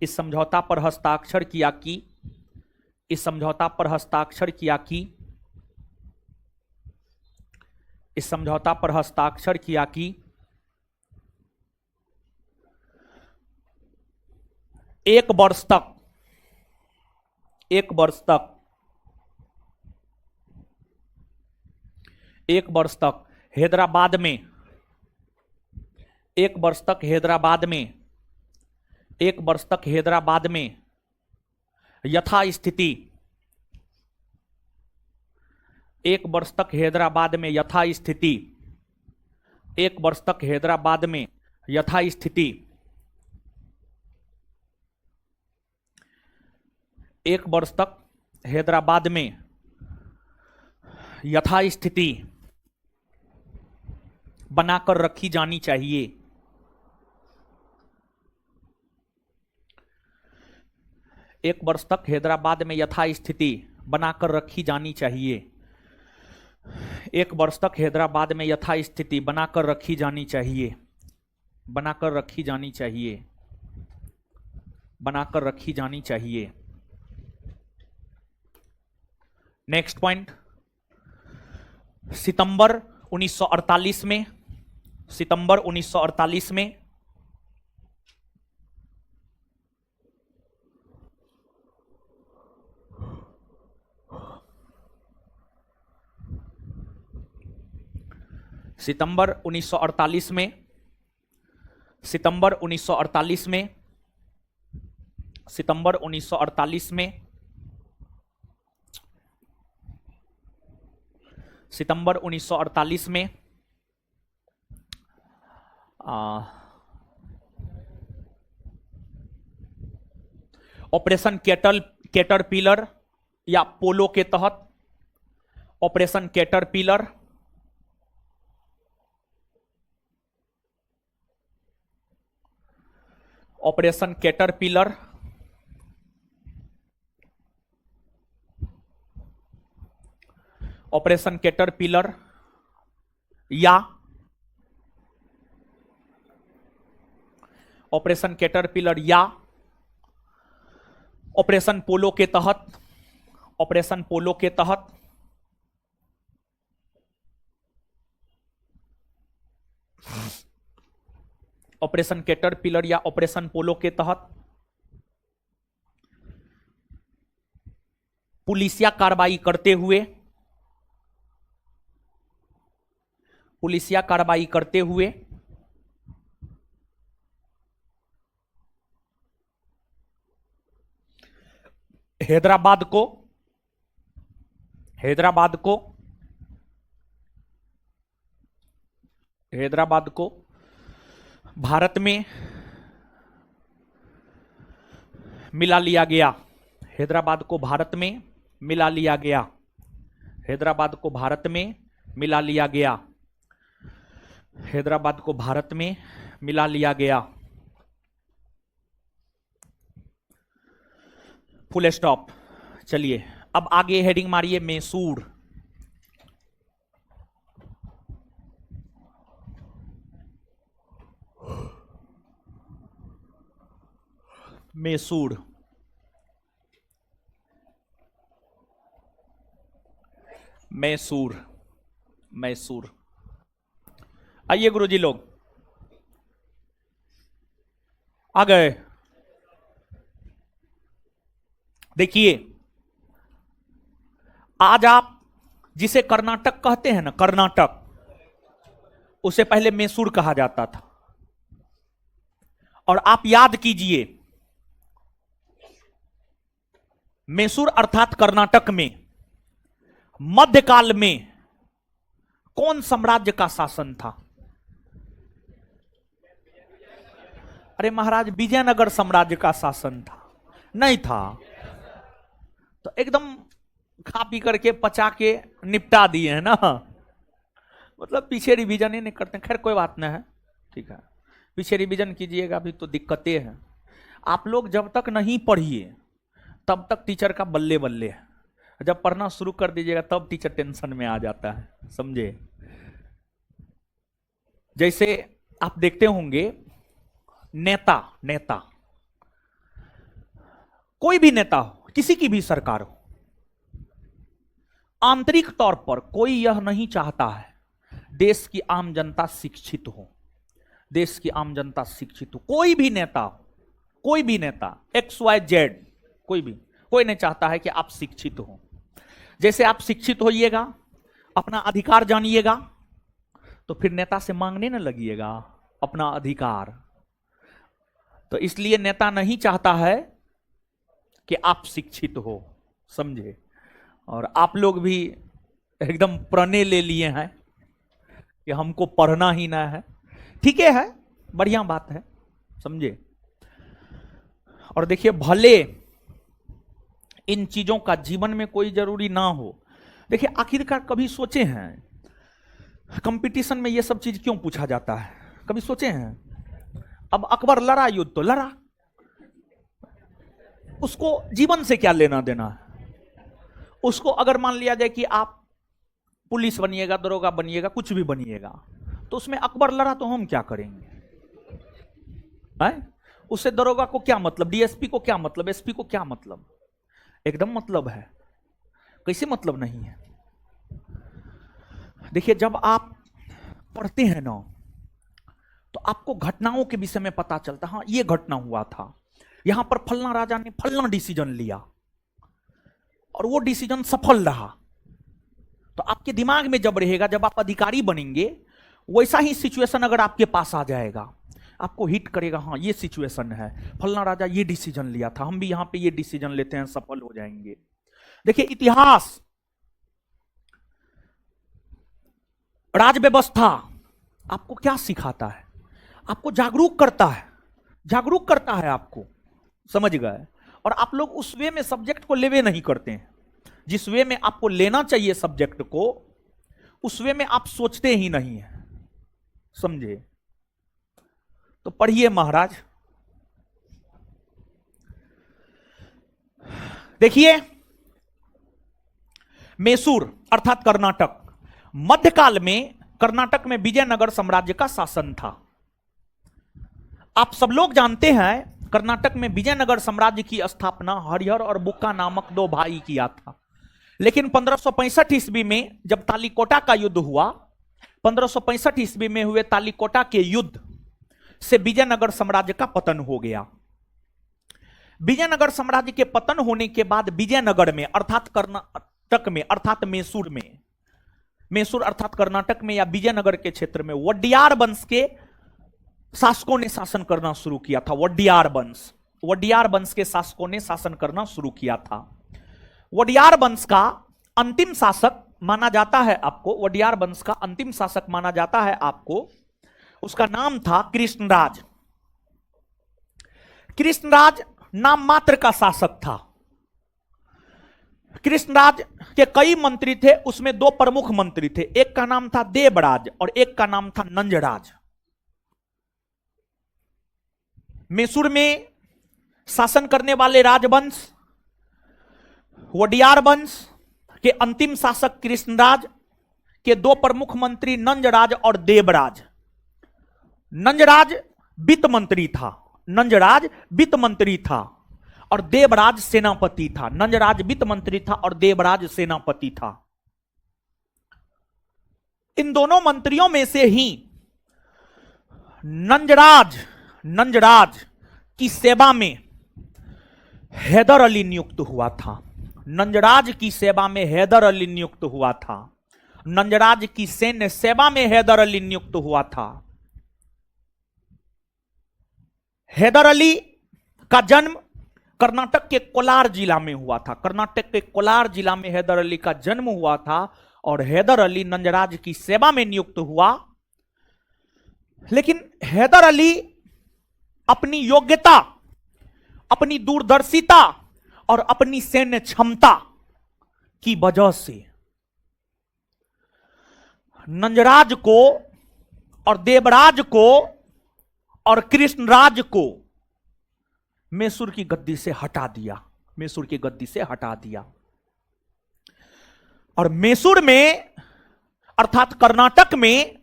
इस समझौता पर हस्ताक्षर किया कि इस समझौता पर हस्ताक्षर किया कि इस समझौता पर हस्ताक्षर किया कि एक वर्ष तक एक वर्ष तक हैदराबाद में एक वर्ष तक हैदराबाद में एक वर्ष तक हैदराबाद में यथास्थिति एक वर्ष तक हैदराबाद में यथास्थिति एक वर्ष तक हैदराबाद में यथास्थिति एक वर्ष तक हैदराबाद में यथास्थिति बनाकर रखी जानी चाहिए। एक वर्ष तक हैदराबाद में यथास्थिति बनाकर रखी जानी चाहिए। एक वर्ष तक हैदराबाद में यथास्थिति बनाकर रखी जानी चाहिए। बनाकर रखी जानी चाहिए। बनाकर रखी जानी चाहिए। नेक्स्ट पॉइंट, सितंबर 1948 में सितंबर 1948 में सितंबर 1948 में सितंबर 1948 में सितंबर 1948 में सितंबर 1948 में ऑपरेशन कैटरपिलर या पोलो के तहत operation caterpillar operation caterpillar operation caterpillar या ऑपरेशन कैटरपिलर या ऑपरेशन पोलो के तहत ऑपरेशन पोलो के तहत ऑपरेशन कैटरपिलर या ऑपरेशन पोलो के तहत पुलिसिया कार्रवाई करते हुए पुलिसिया कार्रवाई करते हुए हैदराबाद को हैदराबाद को हैदराबाद को भारत में मिला लिया गया। हैदराबाद को भारत में मिला लिया गया। हैदराबाद को भारत में मिला लिया गया। हैदराबाद को भारत में मिला लिया गया। Full stop. चलिए अब आगे हेडिंग मारिए मैसूर। मैसूर मैसूर मैसूर। आइए गुरुजी लोग आ गए। देखिए आज आप जिसे कर्नाटक कहते हैं ना, कर्नाटक, उसे पहले मैसूर कहा जाता था। और आप याद कीजिए मैसूर अर्थात कर्नाटक में मध्यकाल में कौन साम्राज्य का शासन था? अरे महाराज, विजयनगर साम्राज्य का शासन था। नहीं था तो एकदम खा पी करके पचा के निपटा दिए है ना, मतलब पीछे रिवीजन ही नहीं करते। खैर कोई बात नहीं है, ठीक है, पीछे रिवीजन कीजिएगा, अभी तो दिक्कतें हैं। आप लोग जब तक नहीं पढ़िए तब तक टीचर का बल्ले बल्ले है, जब पढ़ना शुरू कर दीजिएगा तब टीचर टेंशन में आ जाता है, समझे। जैसे आप देखते होंगे नेता नेता, कोई भी नेता हो, किसी की भी सरकार हो, आंतरिक तौर पर कोई यह नहीं चाहता है देश की आम जनता शिक्षित हो, देश की आम जनता शिक्षित हो। कोई भी नेता हो, कोई भी नेता XYZ, कोई नहीं चाहता है कि आप शिक्षित हो। जैसे आप शिक्षित होइएगा, अपना अधिकार जानिएगा, तो फिर नेता से मांगने न लगिएगा अपना अधिकार। तो इसलिए नेता नहीं चाहता है कि आप शिक्षित हो, समझे। और आप लोग भी एकदम प्रणय ले लिए हैं कि हमको पढ़ना ही ना है, ठीक है, बढ़िया बात है, समझे। और देखिए, भले इन चीजों का जीवन में कोई जरूरी ना हो। देखिए, आखिरकार कभी सोचे हैं कंपटीशन में ये सब चीज क्यों पूछा जाता है? कभी सोचे हैं? अब अकबर लड़ा युद्ध तो लड़ा, उसको जीवन से क्या लेना देना है? उसको अगर मान लिया जाए कि आप पुलिस बनिएगा, दरोगा बनिएगा, कुछ भी बनिएगा, तो उसमें अकबर लड़ा तो हम क्या करेंगे? है? उससे दरोगा को क्या मतलब, डीएसपी को क्या मतलब, एसपी को क्या मतलब? एकदम मतलब है। कैसे मतलब नहीं है? देखिए, जब आप पढ़ते हैं ना, तो आपको घटनाओं के विषय में पता चलता, हाँ ये घटना हुआ था, यहां पर फलना राजा ने फलना डिसीजन लिया और वो डिसीजन सफल रहा। तो आपके दिमाग में जब रहेगा, जब आप अधिकारी बनेंगे, वैसा ही सिचुएशन अगर आपके पास आ जाएगा, आपको हिट करेगा, हाँ ये सिचुएशन है, फलना राजा ये डिसीजन लिया था, हम भी यहां पे ये डिसीजन लेते हैं, सफल हो जाएंगे। देखिए, इतिहास, राज व्यवस्था आपको क्या सिखाता है? आपको जागरूक करता है, जागरूक करता है आपको, समझ गए। और आप लोग उस वे में सब्जेक्ट को लेवे नहीं करते हैं, जिस वे में आपको लेना चाहिए सब्जेक्ट को, उस वे में आप सोचते ही नहीं है, समझे। तो पढ़िए महाराज। देखिए, मैसूर अर्थात कर्नाटक, मध्यकाल में कर्नाटक में विजयनगर साम्राज्य का शासन था। आप सब लोग जानते हैं कर्नाटक में विजयनगर साम्राज्य की स्थापना हरिहर और बुक्का नामक दो भाई किया था। लेकिन 1565 ईस्वी में जब तालीकोटा का युद्ध हुआ, 1565 ईस्वी में हुए तालीकोटा के युद्ध से विजयनगर साम्राज्य का पतन हो गया। विजयनगर साम्राज्य के पतन होने के बाद विजयनगर में अर्थात कर्नाटक में अर्थात मैसूर में, मैसूर अर्थात कर्नाटक में या विजयनगर के क्षेत्र में वडियार वंश के शासकों ने शासन करना शुरू किया था। वडियार वंश के शासकों ने शासन करना शुरू किया था। वडियार वंश का अंतिम शासक माना जाता है आपको, वडियार वंश का अंतिम शासक माना जाता है आपको, उसका नाम था कृष्णराज। कृष्णराज नाम मात्र का शासक था। कृष्णराज के कई मंत्री थे, उसमें दो प्रमुख मंत्री थे, एक का नाम था देवराज और एक का नाम था नंजराज। मैसूर में शासन करने वाले राजवंश वडियार वंश के अंतिम शासक कृष्णराज के दो प्रमुख मंत्री नंजराज और देवराज। नंजराज वित्त मंत्री था, नंजराज वित्त मंत्री था और देवराज सेनापति था। नंजराज वित्त मंत्री था और देवराज सेनापति था। इन दोनों मंत्रियों में से ही नंजराज की सेवा में हैदर अली नियुक्त हुआ था। नंजराज की सेवा में हैदर अली नियुक्त हुआ था। नंजराज की सैन्य सेवा में हैदर अली नियुक्त हुआ था। हैदर अली का जन्म कर्नाटक के कोलार जिला में हुआ था। कर्नाटक के कोलार जिला में हैदर अली का जन्म हुआ था और हैदर अली नंजराज की सेवा में नियुक्त हुआ। लेकिन हैदर अली अपनी योग्यता, अपनी दूरदर्शिता और अपनी सैन्य क्षमता की वजह से नंजराज को और देवराज को और कृष्णराज को मैसूर की गद्दी से हटा दिया, मैसूर की गद्दी से हटा दिया। और मैसूर में अर्थात कर्नाटक में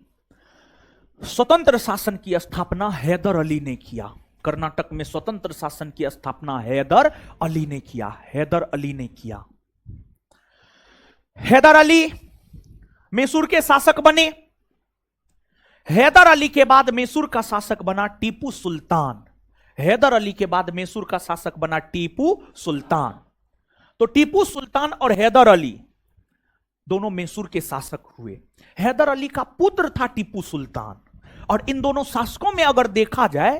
स्वतंत्र शासन की स्थापना हैदर अली ने किया। कर्नाटक में स्वतंत्र शासन की स्थापना हैदर अली ने किया, हैदर अली ने किया। हैदर अली मैसूर के शासक बने। हैदर अली के बाद मैसूर का शासक बना टीपू सुल्तान। हैदर अली के बाद मैसूर का शासक बना टीपू सुल्तान। तो टीपू सुल्तान और हैदर अली दोनों मैसूर के शासक हुए। हैदर अली का पुत्र था टीपू सुल्तान। और इन दोनों शासकों में अगर देखा जाए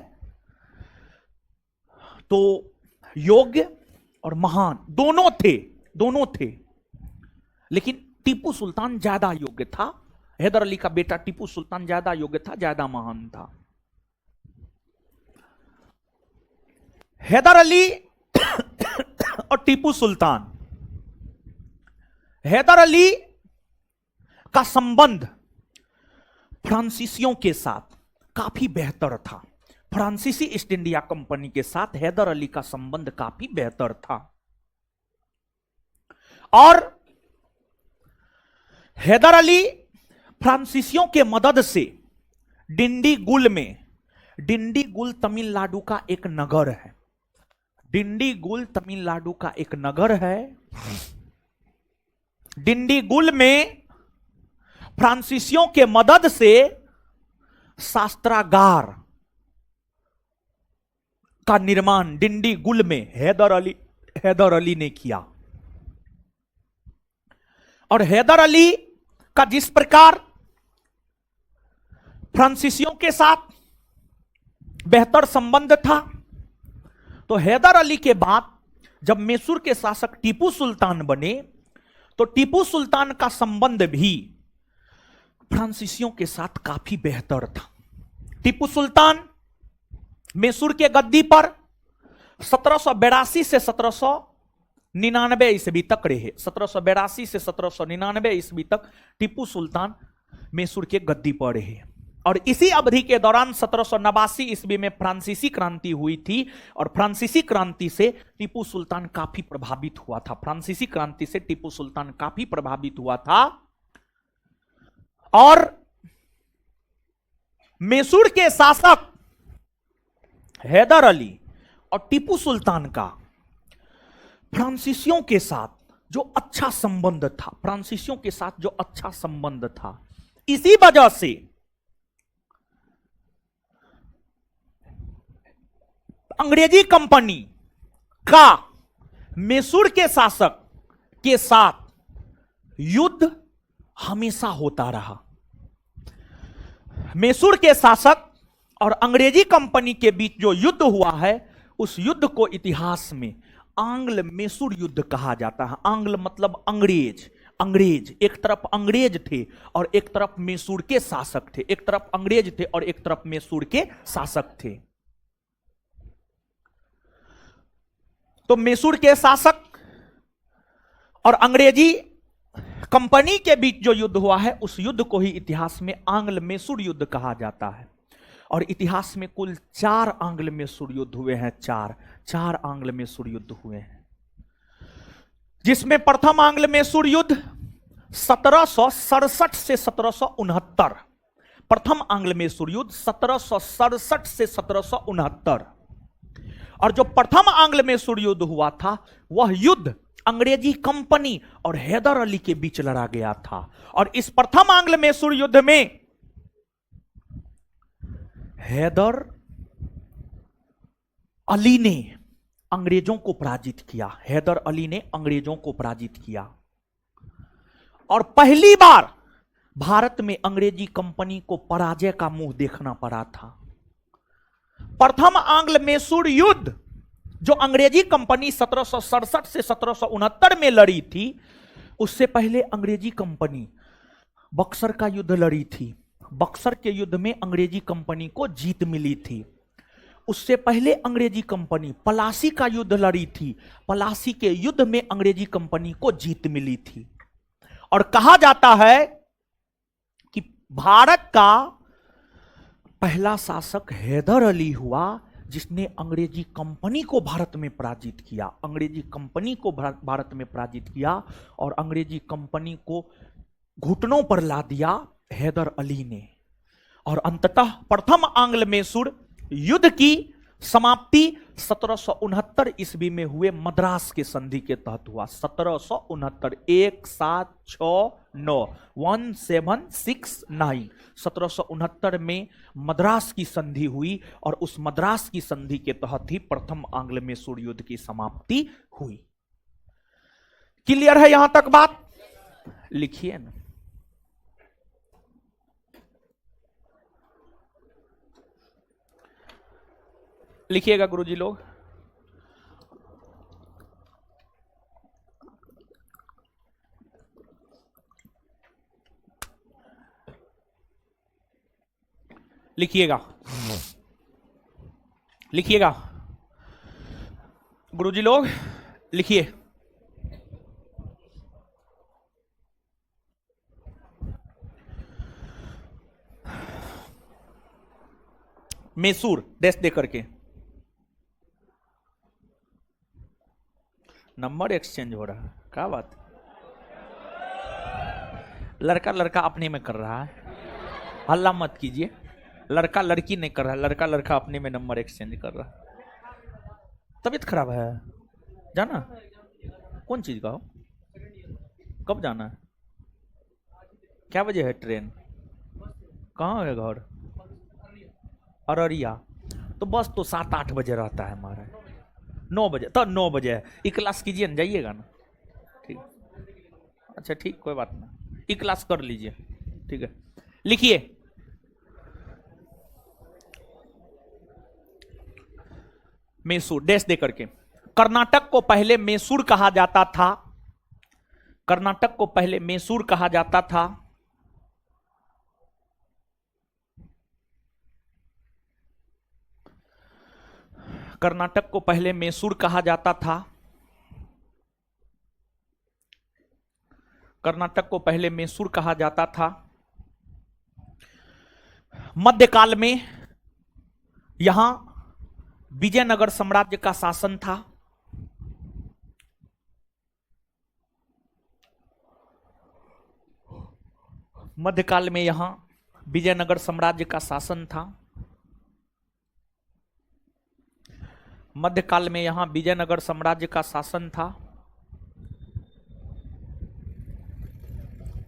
तो योग्य और महान दोनों थे, लेकिन टीपू सुल्तान ज्यादा योग्य था। हैदर अली का बेटा टीपू सुल्तान ज्यादा योग्य था, ज्यादा महान था। हैदर अली और टीपू सुल्तान, हैदर अली का संबंध फ्रांसीसियों के साथ काफी बेहतर था। फ्रांसीसी ईस्ट इंडिया कंपनी के साथ हैदर अली का संबंध काफी बेहतर था। और हैदर अली फ्रांसीसियों के मदद से डिंडीगुल में, डिंडीगुल तमिलनाडु का एक नगर है, डिंडीगुल तमिलनाडु का एक नगर है। डिंडीगुल में फ्रांसीसियों के मदद से शास्त्रागार का निर्माण डिंडीगुल में हैदर अली ने किया। और हैदर अली का जिस प्रकार फ्रांसीसियों के साथ बेहतर संबंध था, तो हैदर अली के बाद जब मैसूर के शासक टीपू सुल्तान बने तो टीपू सुल्तान का संबंध भी फ्रांसीसियों के साथ काफी बेहतर था। टीपू सुल्तान मैसूर के गद्दी पर 1782 से 1799 ईस्वी तक रहे। 1782 से 1799 ईस्वी तक टीपू सुल्तान मैसूर के गद्दी पर रहे। और इसी अवधि के दौरान 1789 ईस्वी में फ्रांसीसी क्रांति हुई थी। और फ्रांसीसी क्रांति से टीपू सुल्तान काफी प्रभावित हुआ था। फ्रांसीसी क्रांति से टीपू सुल्तान काफी प्रभावित हुआ था। और मैसूर के शासक हैदर अली और टीपू सुल्तान का फ्रांसीसियों के साथ जो अच्छा संबंध था, फ्रांसीसियों के साथ जो अच्छा संबंध था, इसी वजह से अंग्रेजी कंपनी का मैसूर के शासक के साथ युद्ध हमेशा होता रहा। मैसूर के शासक और अंग्रेजी कंपनी के बीच जो युद्ध हुआ है, उस युद्ध को इतिहास में आंग्ल मैसूर युद्ध कहा जाता है। आंग्ल मतलब अंग्रेज। अंग्रेज, एक तरफ अंग्रेज थे और एक तरफ मैसूर के शासक थे। एक तरफ अंग्रेज थे और एक तरफ मैसूर के शासक थे। तो मैसूर के शासक और अंग्रेजी कंपनी के बीच जो युद्ध हुआ है, उस युद्ध को ही इतिहास में आंग्ल मैसूर युद्ध कहा जाता है। और इतिहास में कुल 4 आंग्ल मैसूर युद्ध हुए हैं। चार आंग्ल मैसूर युद्ध हुए हैं, जिसमें प्रथम आंग्ल मैसूर युद्ध 1767 से 1769। प्रथम आंग्ल मैसूर युद्ध 1767 से 1769। और जो प्रथम आंग्ल मैसूर युद्ध हुआ था, वह युद्ध अंग्रेजी कंपनी और हैदर अली के बीच लड़ा गया था। और इस प्रथम आंग्ल मैसूर युद्ध में हैदर अली ने अंग्रेजों को पराजित किया। हैदर अली ने अंग्रेजों को पराजित किया। और पहली बार भारत में अंग्रेजी कंपनी को पराजय का मुंह देखना पड़ा था। प्रथम आंग्ल मैसूर युद्ध जो अंग्रेजी कंपनी 1767 से 1769 में लड़ी थी, उससे पहले अंग्रेजी कंपनी बक्सर का युद्ध लड़ी थी। बक्सर के युद्ध में अंग्रेजी कंपनी को जीत मिली थी। उससे पहले अंग्रेजी कंपनी पलासी का युद्ध लड़ी थी। पलासी के युद्ध में अंग्रेजी कंपनी को जीत मिली थी। और कहा जाता है कि भारत का पहला शासक हैदर अली हुआ, जिसने अंग्रेजी कंपनी को भारत में पराजित किया। अंग्रेजी कंपनी को भारत में पराजित किया और अंग्रेजी कंपनी को घुटनों पर ला दिया हैदर अली ने। और अंततः प्रथम आंग्ल मैसूर युद्ध की समाप्ति 1769 ईस्वी में हुए मद्रास के संधि के तहत हुआ। 1769 1769 1769 में मद्रास की संधि हुई और उस मद्रास की संधि के तहत ही प्रथम आंग्ल मैसूर युद्ध की समाप्ति हुई। क्लियर है यहां तक बात? लिखिए ना। लिखिएगा गुरुजी लोग। लिखिएगा, लिखिएगा गुरुजी लोग, लिखिए। मैसूर डैश दे करके नंबर एक्सचेंज हो रहा है। क्या बात? लड़का लड़का अपने में कर रहा है, हल्ला मत कीजिए। लड़का लड़की नहीं कर रहा है, लड़का लड़का अपने में नंबर एक्सचेंज कर रहा है। तबीयत खराब है, जाना? कौन चीज का हो? कब जाना है? क्या बजे है ट्रेन? कहाँ है घर? अररिया। तो बस तो 7-8 बजे रहता है हमारा। 9 बजे तो 9 बजे है। ई क्लास कीजिए ना, जाइएगा ना। ठीक, अच्छा ठीक, कोई बात ना। ई क्लास कर लीजिए, ठीक है। लिखिए, मैसूर डैश दे करके। कर्नाटक को पहले मैसूर कहा जाता था। कर्नाटक को पहले मैसूर कहा जाता था। कर्नाटक को पहले मैसूर कहा जाता था। कर्नाटक को पहले मैसूर कहा जाता था। मध्यकाल में यहां विजयनगर साम्राज्य का शासन था। मध्यकाल में यहां विजयनगर साम्राज्य का शासन था। मध्यकाल में यहां विजयनगर साम्राज्य का शासन था।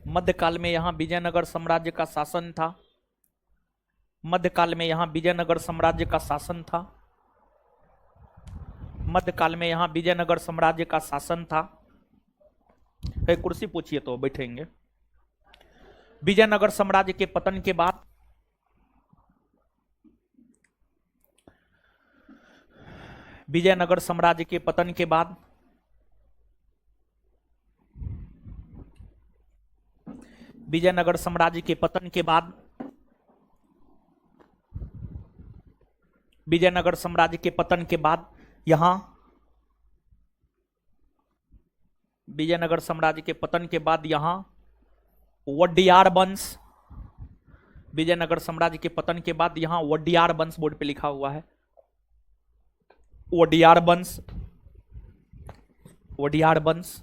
मध्यकाल में यहां विजयनगर साम्राज्य का शासन था। मध्यकाल में यहां विजयनगर साम्राज्य का शासन था। मध्यकाल में यहां विजयनगर साम्राज्य का शासन था। कुर्सी पूछिए तो बैठेंगे। विजयनगर साम्राज्य के पतन के बाद विजयनगर साम्राज्य के पतन के बाद विजयनगर साम्राज्य के पतन के बाद विजयनगर साम्राज्य के पतन के बाद यहां विजयनगर साम्राज्य के पतन के बाद यहां वडियार वंश। विजयनगर साम्राज्य के पतन के बाद यहां वडियार वंश, बोर्ड पे लिखा हुआ है वडियार वंश। वडियार वंश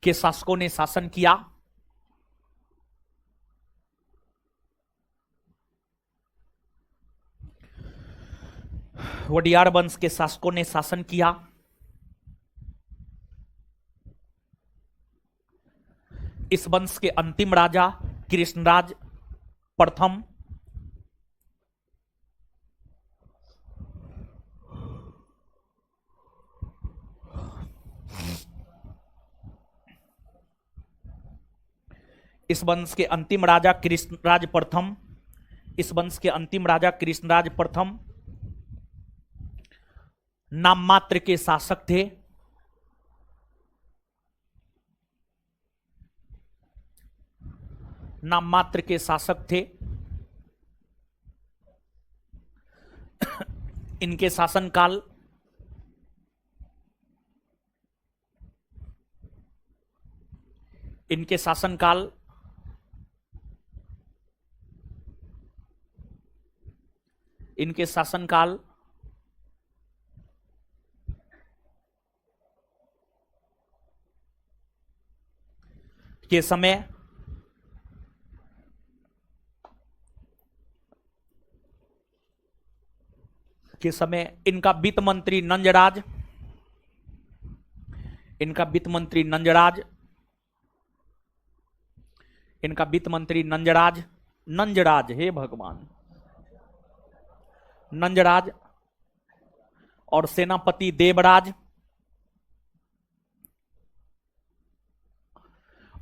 के शासकों ने शासन किया। वडियार वंश के शासकों ने शासन किया। इस वंश के अंतिम राजा कृष्णराज प्रथम इस वंश के अंतिम राजा कृष्णराज प्रथम इस वंश के अंतिम राजा कृष्णराज प्रथम नाम मात्र के शासक थे। नाम मात्र के शासक थे। इनके शासनकाल इनके शासनकाल इनके शासनकाल के समय इनका वित्त मंत्री नंजराज इनका वित्त मंत्री नंजराज इनका वित्त मंत्री नंजराज नंजराज हे भगवान नंजराज और सेनापति देवराज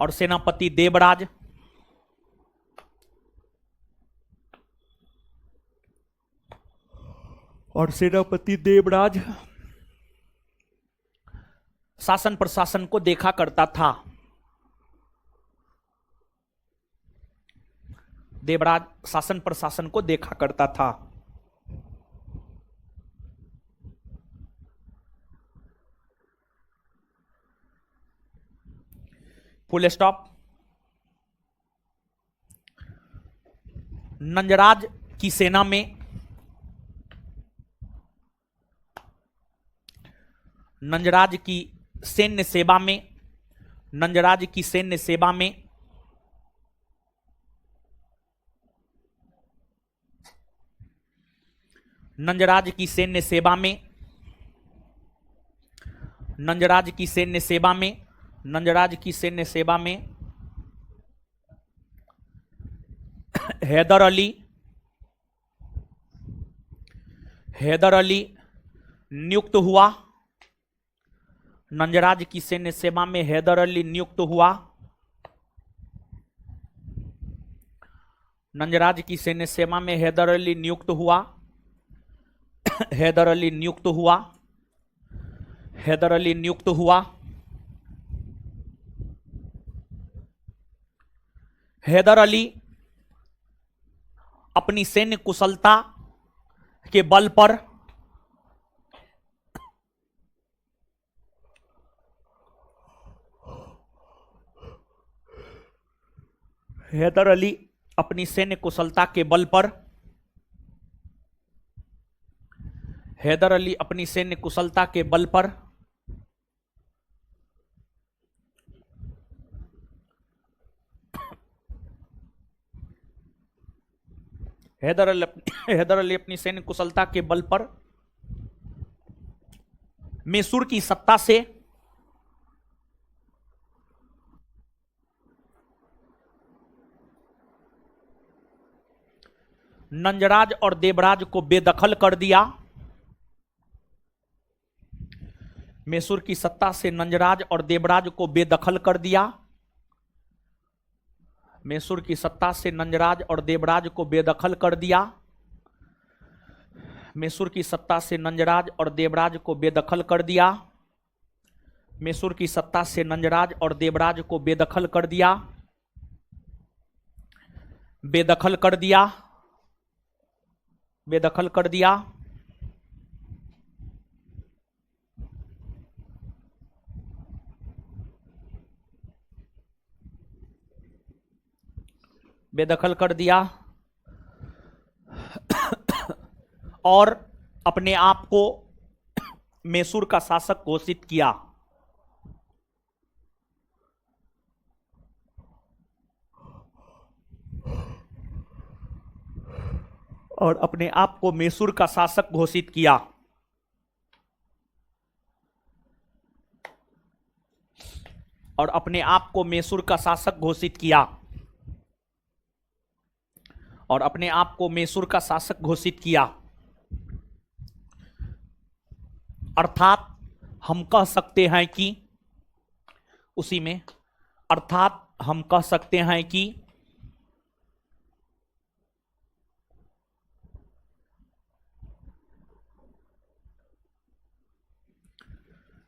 और सेनापति देवराज और सेनापति देवराज शासन प्रशासन को देखा करता था। देवराज शासन प्रशासन को देखा करता था। Full stop. नंजराज की सेना में नंजराज की सैन्य सेवा में नंजराज की सैन्य सेवा में नंजराज की सैन्य सेवा में नंजराज की सैन्य सेवा में नंजराज की सैन्य सेवा में हैदर अली नियुक्त हुआ। नंजराज की सैन्य सेवा में हैदर अली नियुक्त हुआ। नंजराज की सैन्य सेवा में हैदर अली नियुक्त हुआ। हैदर अली नियुक्त हुआ। हैदर अली नियुक्त हुआ। हैदर अली अपनी सैन्य कुशलता के बल पर हैदर अली अपनी सैन्य कुशलता के बल पर हैदर अली अपनी सैन्य कुशलता के बल पर हैदर अली अपनी सैन्य कुशलता के बल पर मैसूर की सत्ता से नंजराज और देवराज को बेदखल कर दिया। मैसूर की सत्ता से नंजराज और देवराज को बेदखल कर दिया। मैसूर की सत्ता से नंजराज और देवराज को बेदखल कर दिया। मैसूर की सत्ता से नंजराज और देवराज को बेदखल कर दिया। मैसूर की सत्ता से नंजराज और देवराज को बेदखल कर दिया। बेदखल कर दिया। बेदखल कर दिया। बेदखल कर दिया और अपने आप को मैसूर का शासक घोषित किया। और अपने आप को मैसूर का शासक घोषित किया। और अपने आप को मैसूर का शासक घोषित किया। और अपने आप को मैसूर का शासक घोषित किया। अर्थात हम कह सकते हैं कि उसी में अर्थात हम कह सकते हैं कि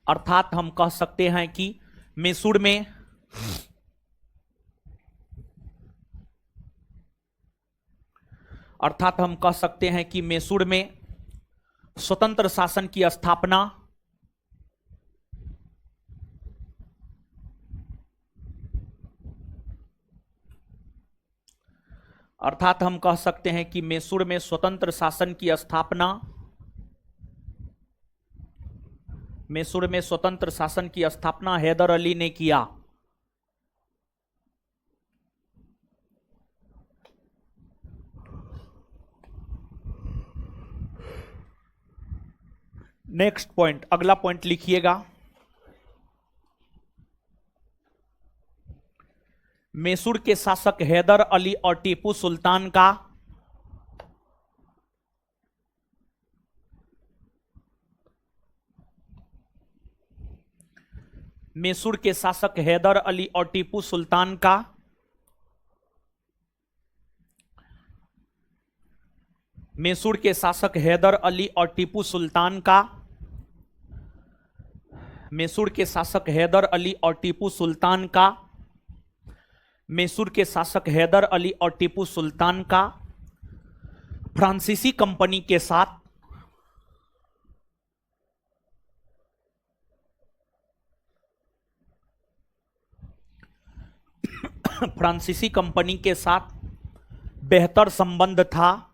अर्थात हम कह सकते हैं कि मैसूर में अर्थात हम कह सकते हैं कि मैसूर में स्वतंत्र शासन की स्थापना, अर्थात हम कह सकते हैं कि मैसूर में स्वतंत्र शासन की स्थापना, मैसूर में स्वतंत्र शासन की स्थापना हैदर अली ने किया। नेक्स्ट पॉइंट, अगला पॉइंट लिखिएगा। मैसूर के शासक हैदर अली और टीपू सुल्तान का मैसूर के शासक हैदर अली और टीपू सुल्तान का मैसूर के शासक हैदर अली और टीपू सुल्तान का मैसूर के शासक हैदर अली और टीपू सुल्तान का मैसूर के शासक हैदर अली और टीपू सुल्तान का फ्रांसीसी कंपनी के साथ फ्रांसीसी कंपनी के साथ बेहतर संबंध था।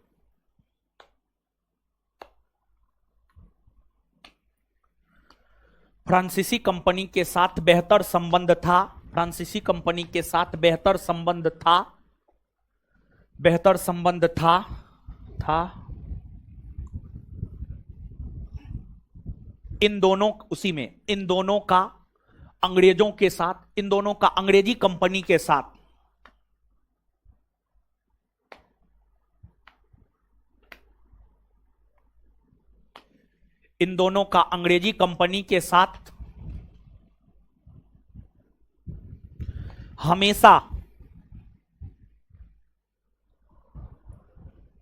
फ्रांसीसी कंपनी के साथ बेहतर संबंध था। फ्रांसीसी कंपनी के साथ बेहतर संबंध था। बेहतर संबंध था। इन दोनों उसी में इन दोनों का अंग्रेजों के साथ, इन दोनों का अंग्रेजी कंपनी के साथ इन दोनों का अंग्रेजी कंपनी के साथ हमेशा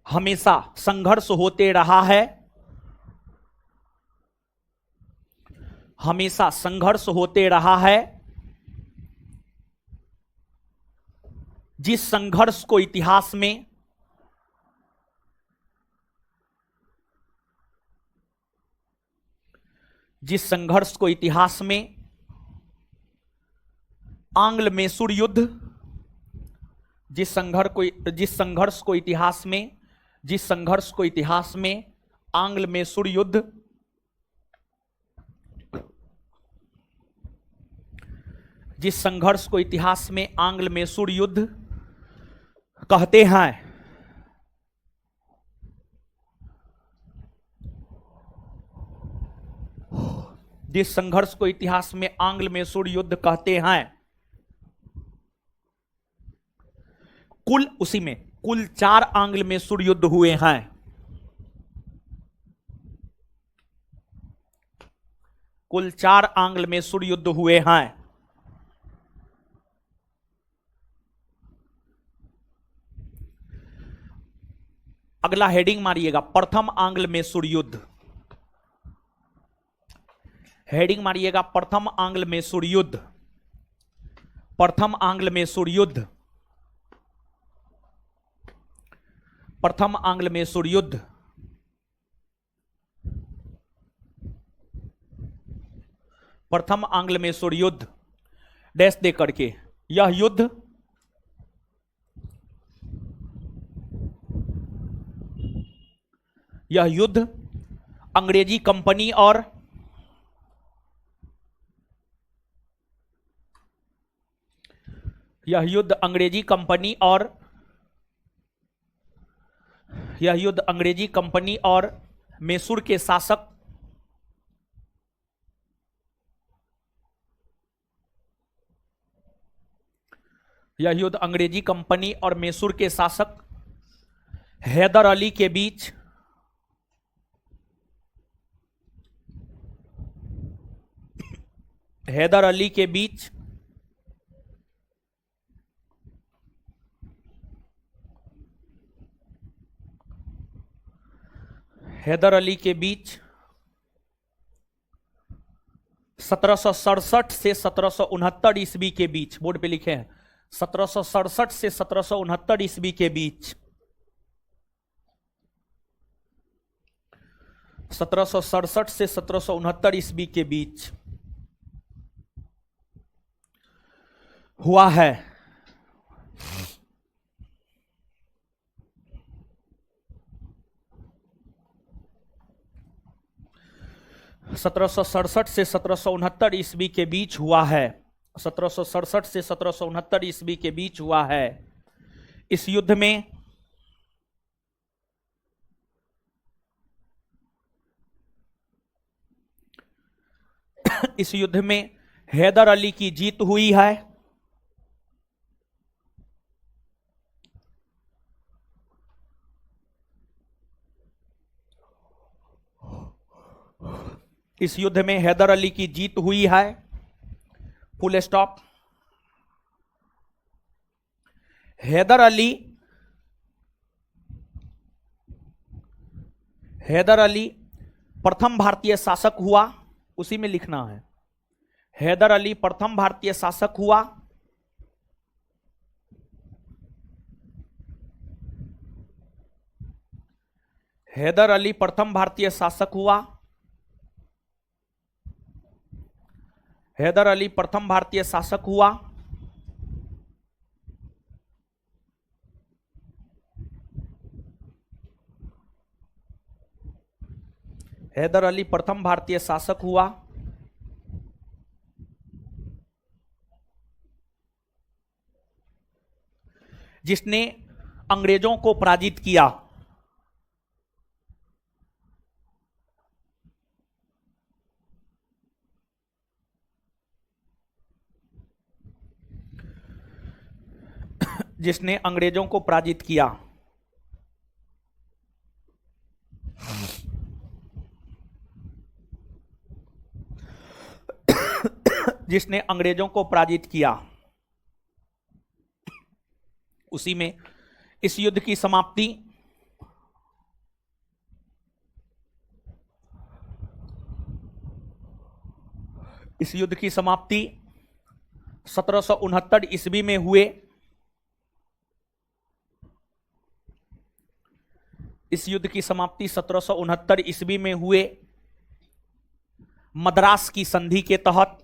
हमेशा संघर्ष होते रहा है। हमेशा संघर्ष होते रहा है। जिस संघर्ष को इतिहास में आंग्ल मैसूर युद्ध, जिस संघर्ष को इतिहास में आंग्ल मैसूर युद्ध, जिस संघर्ष को इतिहास में आंग्ल मैसूर युद्ध कहते हैं, जिस संघर्ष को इतिहास में आंग्ल मैसूर युद्ध कहते हैं, कुल 4 आंग्ल मैसूर युद्ध हुए हैं। कुल 4 आंग्ल मैसूर युद्ध हुए हैं। अगला हेडिंग मारिएगा, प्रथम आंग्ल मैसूर युद्ध। हेडिंग मारिएगा, प्रथम आंग्ल मैसूर युद्ध। प्रथम आंग्ल मैसूर युद्ध। प्रथम आंग्ल मैसूर युद्ध। प्रथम आंग्ल मैसूर युद्ध डैश दे करके, यह युद्ध अंग्रेजी कंपनी और मैसूर के शासक हैदर अली के बीच हैदर अली के बीच हैदर अली के बीच 1767 से 1769 ईस्वी के बीच, बोर्ड पे लिखे हैं 1767 से 1769 ईस्वी के बीच 1767 से 1769 ईस्वी के बीच हुआ है। सत्रह सौ सड़सठ से 1769 ईस्वी के बीच हुआ है। 1767 से 1769 ईस्वी के बीच हुआ है। इस युद्ध में इस युद्ध में हैदर अली की जीत हुई है। इस युद्ध में हैदर अली की जीत हुई है। Full stop. हैदर अली प्रथम भारतीय शासक हुआ, उसी में लिखना है। हैदर अली प्रथम भारतीय शासक हुआ। हैदर अली प्रथम भारतीय शासक हुआ। हैदर अली प्रथम भारतीय शासक हुआ। हैदर अली प्रथम भारतीय शासक हुआ। जिसने अंग्रेजों को पराजित किया। जिसने अंग्रेजों को पराजित किया। जिसने अंग्रेजों को पराजित किया, उसी में इस युद्ध की समाप्ति इस युद्ध की समाप्ति 1769 ईस्वी में हुए। इस युद्ध की समाप्ति 1769 ईस्वी में हुए मद्रास की संधि के तहत।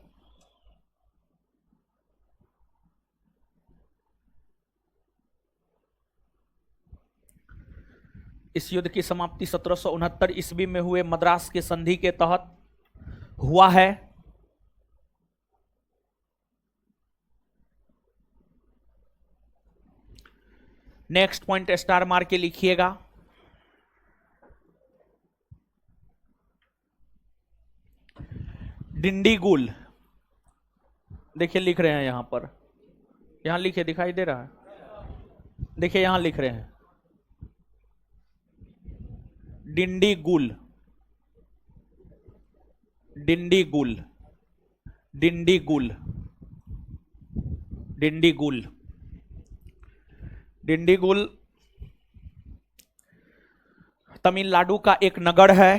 इस युद्ध की समाप्ति 1769 ईस्वी में हुए मद्रास की संधि के तहत हुआ है। नेक्स्ट पॉइंट स्टार मार के लिखिएगा। डिंडीगुल, देखिए लिख रहे हैं यहां पर, यहां लिखे दिखाई दे रहा है, देखिए यहां लिख रहे हैं डिंडीगुल, डिंडीगुल, डिंडीगुल, डिंडीगुल, डिंडीगुल तमिलनाडु का एक नगर है।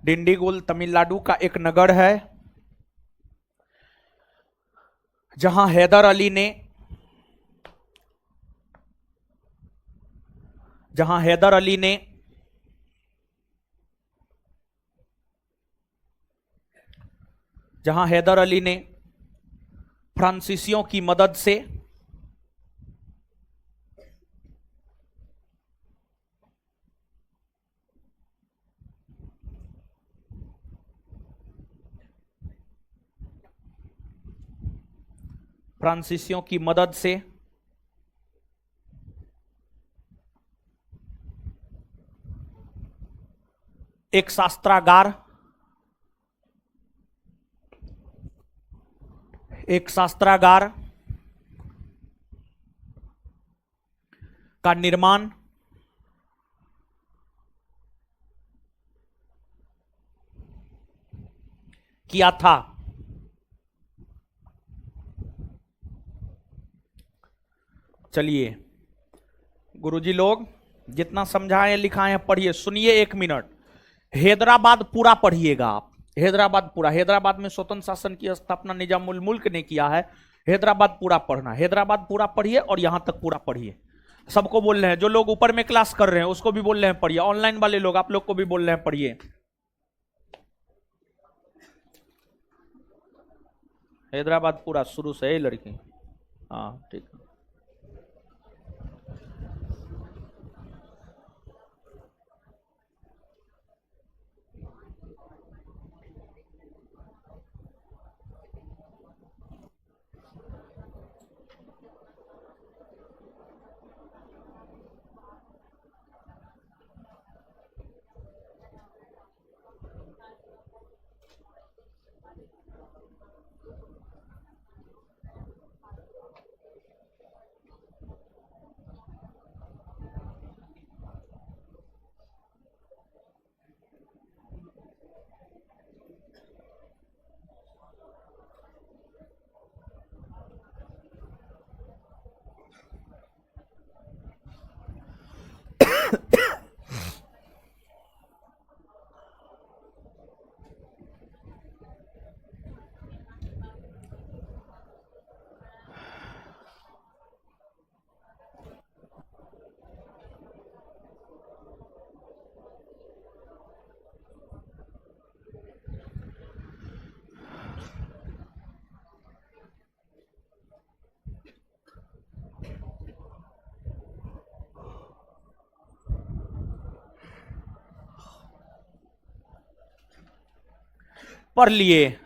डिंडीगुल तमिलनाडु का एक नगर है जहां हैदर अली ने जहां हैदर अली ने जहां हैदर अली ने फ्रांसीसियों की मदद से फ्रांसीसियों की मदद से एक शास्त्रागार का निर्माण किया था। चलिए गुरुजी लोग जितना समझाए लिखाए पढ़िए, सुनिए 1 मिनट। हैदराबाद पूरा पढ़िएगा आप, हैदराबाद पूरा। हैदराबाद में स्वतंत्र शासन की स्थापना निजामुल मुल्क ने किया है। हैदराबाद पूरा पढ़ना, हैदराबाद पूरा पढ़िए और यहां तक पूरा पढ़िए। सबको बोल रहे हैं, जो लोग ऊपर में क्लास कर रहे हैं उसको भी बोल रहे हैं पढ़िए, ऑनलाइन वाले लोग आप लोग को भी बोल रहे हैं पढ़िए। हैदराबाद पूरा शुरू से है लड़की। हाँ ठीक है। पढ़ लिए।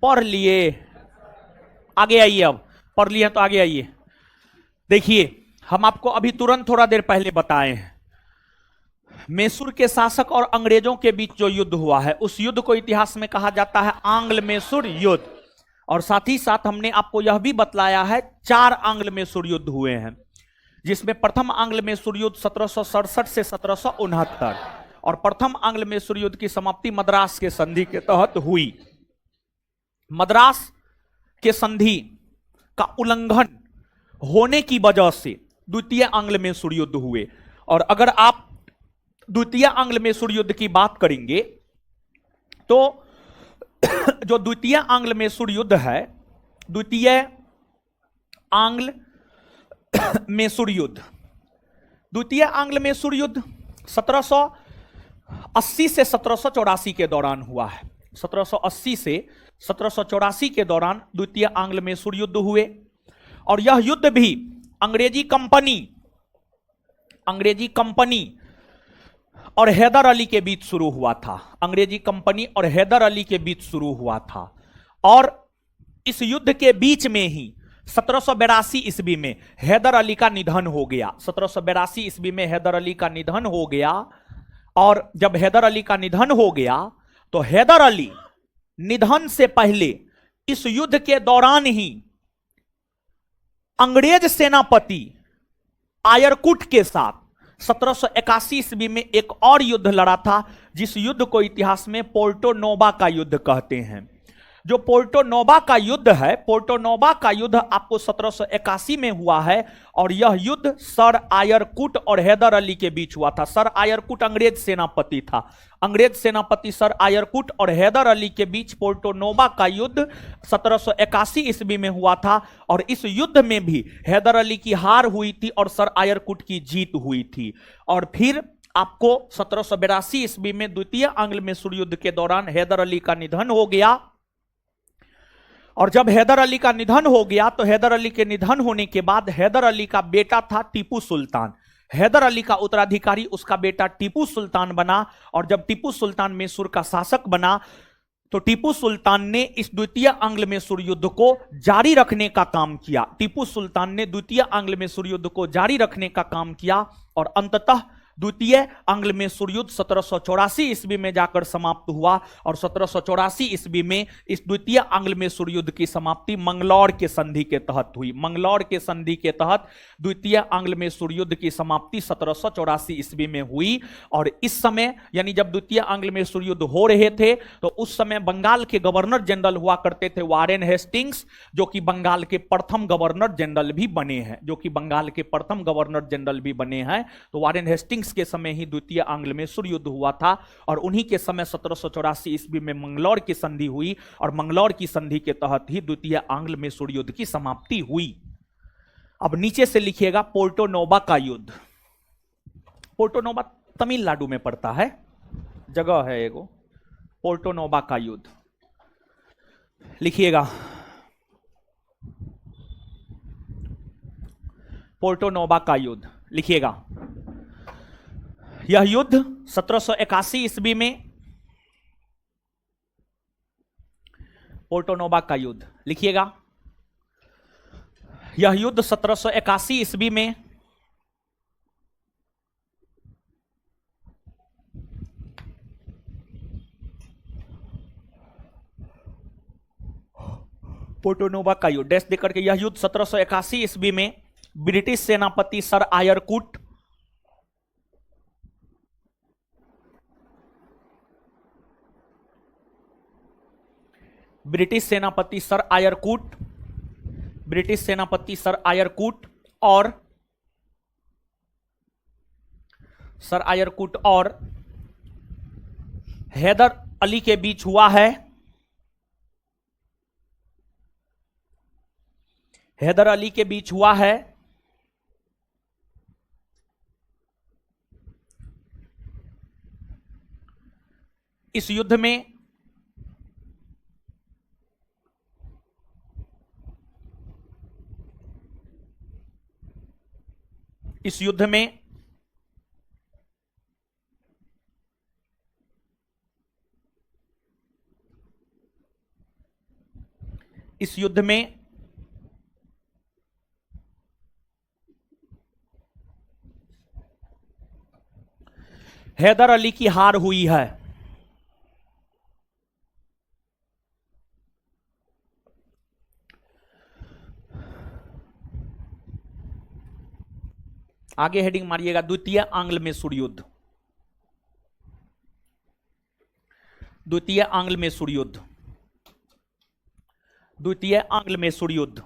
पढ़ लिए, आगे आइए। अब पढ़ लिए तो आगे आइए। देखिए हम आपको अभी तुरंत थोड़ा देर पहले बताए हैं, मैसूर के शासक और अंग्रेजों के बीच जो युद्ध हुआ है उस युद्ध को इतिहास में कहा जाता है आंग्ल मैसूर युद्ध। और साथ ही साथ हमने आपको यह भी बतलाया है 4 आंग्ल मैसूर युद्ध हुए हैं, जिसमें प्रथम आंग्ल मैसूर युद्ध 1767 से 1769 और प्रथम आंग्ल मैसूर युद्ध की समाप्ति मद्रास के संधि के तहत हुई। मद्रास के संधि का उल्लंघन होने की वजह से द्वितीय आंग्ल मैसूर युद्ध हुए। और अगर आप द्वितीय आंग्ल मैसूर युद्ध की बात करेंगे तो जो द्वितीय आंग्ल मैसूर युद्ध है, द्वितीय आंग्ल मैसूर युद्ध, द्वितीय आंग्ल मैसूर युद्ध 1780 से 1784 के दौरान हुआ है। 1780 से 1784 के दौरान द्वितीय आंग्ल मैसूर युद्ध हुए और यह युद्ध भी अंग्रेजी कंपनी और हैदर अली के बीच शुरू हुआ था। अंग्रेजी कंपनी और हैदर अली के बीच शुरू हुआ था और इस युद्ध के बीच में ही 1782 ईस्वी में हैदर अली का निधन हो गया। 1782 ईस्वी में हैदर अली का निधन हो गया और जब हैदर अली का निधन हो गया तो हैदर अली निधन से पहले इस युद्ध के दौरान ही अंग्रेज सेनापति आयरकुट के साथ 1781 ईस्वी में एक और युद्ध लड़ा था, जिस युद्ध को इतिहास में पोर्टो नोवा का युद्ध कहते हैं। जो पोर्टो नोवा का युद्ध है, पोर्टो नोवा का युद्ध आपको 1781 में हुआ है और यह युद्ध सर आयरकुट और हैदर अली के बीच हुआ था। सर आयरकुट अंग्रेज सेनापति था। अंग्रेज सेनापति सर आयरकुट और हैदर अली के बीच पोर्टो नोवा का युद्ध 1781 ईस्वी में हुआ था और इस युद्ध में भी हैदर अली की हार हुई थी और सर आयरकुट की जीत हुई थी। और फिर आपको 1782 ईस्वी में द्वितीय आंग्ल मैसूर युद्ध के दौरान हैदर अली का निधन हो गया और जब हैदर अली का निधन हो गया तो हैदर अली के निधन होने के बाद हैदर अली का बेटा था टीपू सुल्तान। हैदर अली का उत्तराधिकारी उसका बेटा टीपू सुल्तान बना, और जब टीपू सुल्तान मैसूर का शासक बना तो टीपू सुल्तान ने इस द्वितीय आंग्ल मैसूर युद्ध को जारी रखने का काम किया। टीपू सुल्तान ने द्वितीय आंग्ल मैसूर युद्ध को जारी रखने का काम किया और अंततः द्वितीय आंग्ल मैसूर युद्ध 1784 ईस्वी में जाकर समाप्त हुआ, और 1784 ईस्वी में इस द्वितीय आंग्ल मैसूर युद्ध की समाप्ति मंगलौर के संधि के तहत हुई। मंगलौर के संधि के तहत द्वितीय आंग्ल मैसूर युद्ध की समाप्ति 1784 ईस्वी में हुई। और इस समय यानी जब द्वितीय आंग्ल मैसूर युद्ध हो रहे थे तो उस समय बंगाल के गवर्नर जनरल हुआ करते थे वारेन हेस्टिंग्स, जो कि बंगाल के प्रथम गवर्नर जनरल भी बने हैं, जो कि बंगाल के प्रथम गवर्नर जनरल भी बने हैं। तो वारेन हेस्टिंग्स के समय ही द्वितीय आंग्ल मैसूर युद्ध हुआ था, और उन्हीं के समय 1784 ईस्वी में मंगलौर की संधि हुई, और मंगलौर की संधि के तहत ही द्वितीय आंग्ल मैसूर युद्ध की समाप्ति हुई। अब नीचे से लिखिएगा पोर्टो नोवा का युद्ध। पोर्टो नोवा तमिलनाडु में पड़ता है, जगह है एगो, पोर्टो नोवा का युद्ध लिखिएगा। पोर्टो नोवा का युद्ध लिखिएगा। यह युद्ध 1781 ईस्वी में, पोर्टो नोवा का युद्ध लिखिएगा। यह युद्ध 1781 ईस्वी में पोर्टो नोवा का युद्ध डैश देकर के, यह युद्ध 1781 ईस्वी में ब्रिटिश सेनापति सर आयरकूट ब्रिटिश सेनापति सर आयरकूट और हैदर अली के बीच हुआ है। हैदर अली के बीच हुआ है। इस युद्ध में इस युद्ध में हैदर अली की हार हुई है। आगे हेडिंग मारिएगा द्वितीय आंग्ल मैसूर युद्ध। द्वितीय आंग्ल मैसूर युद्ध। द्वितीय आंग्ल मैसूर युद्ध।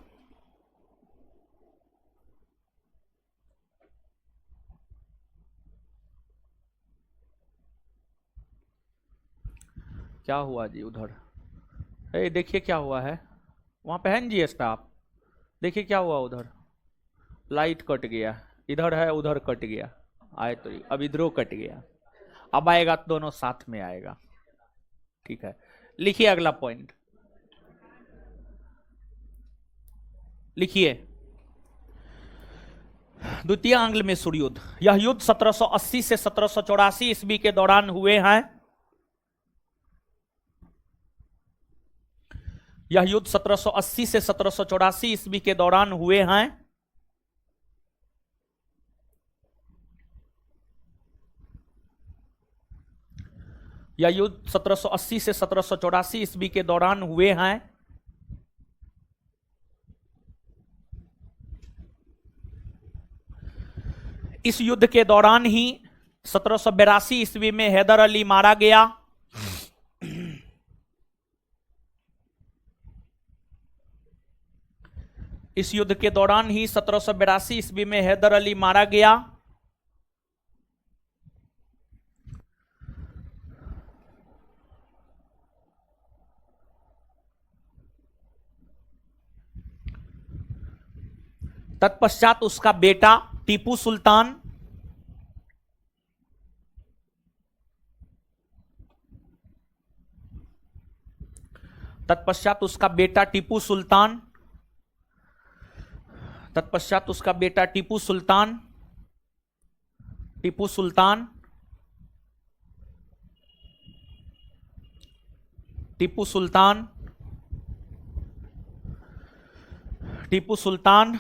क्या हुआ जी उधर? देखिए क्या हुआ है वहां पे, है जी स्टाफ, देखिए क्या हुआ उधर, लाइट कट गया, इधर है उधर कट गया, आए तो अब इधरों कट गया, अब आएगा तो दोनों साथ में आएगा। ठीक है, लिखिए अगला पॉइंट, लिखिए द्वितीय आंग्ल मैसूर युद्ध। यह युद्ध 1780 से 1784 ईस्वी के दौरान हुए हैं। यह युद्ध 1780 से 1784 ईस्वी के दौरान हुए हैं। यह युद्ध 1780 से 1784 ईस्वी के दौरान हुए हैं। इस युद्ध के दौरान ही 1782 ईस्वी में हैदर अली मारा गया। इस युद्ध के दौरान ही 1782 ईस्वी में हैदर अली मारा गया। तत्पश्चात उसका बेटा टीपू सुल्तान तत्पश्चात उसका बेटा टीपू सुल्तान टीपू सुल्तान, टीपू सुल्तान, टीपू सुल्तान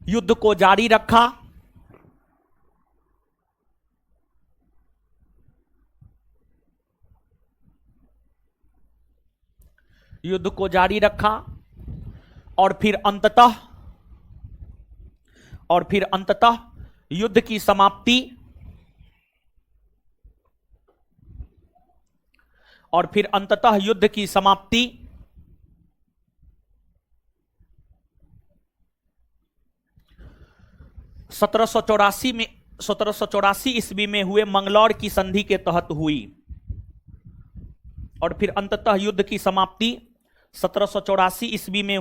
युद्ध को जारी रखा, युद्ध को जारी रखा और फिर अंततः युद्ध की समाप्ति, और फिर अंततः युद्ध की समाप्ति 1784 ईस्वी में हुए मंगलौर की संधि के तहत हुई, और फिर अंततः युद्ध की समाप्ति 1784 ईस्वी में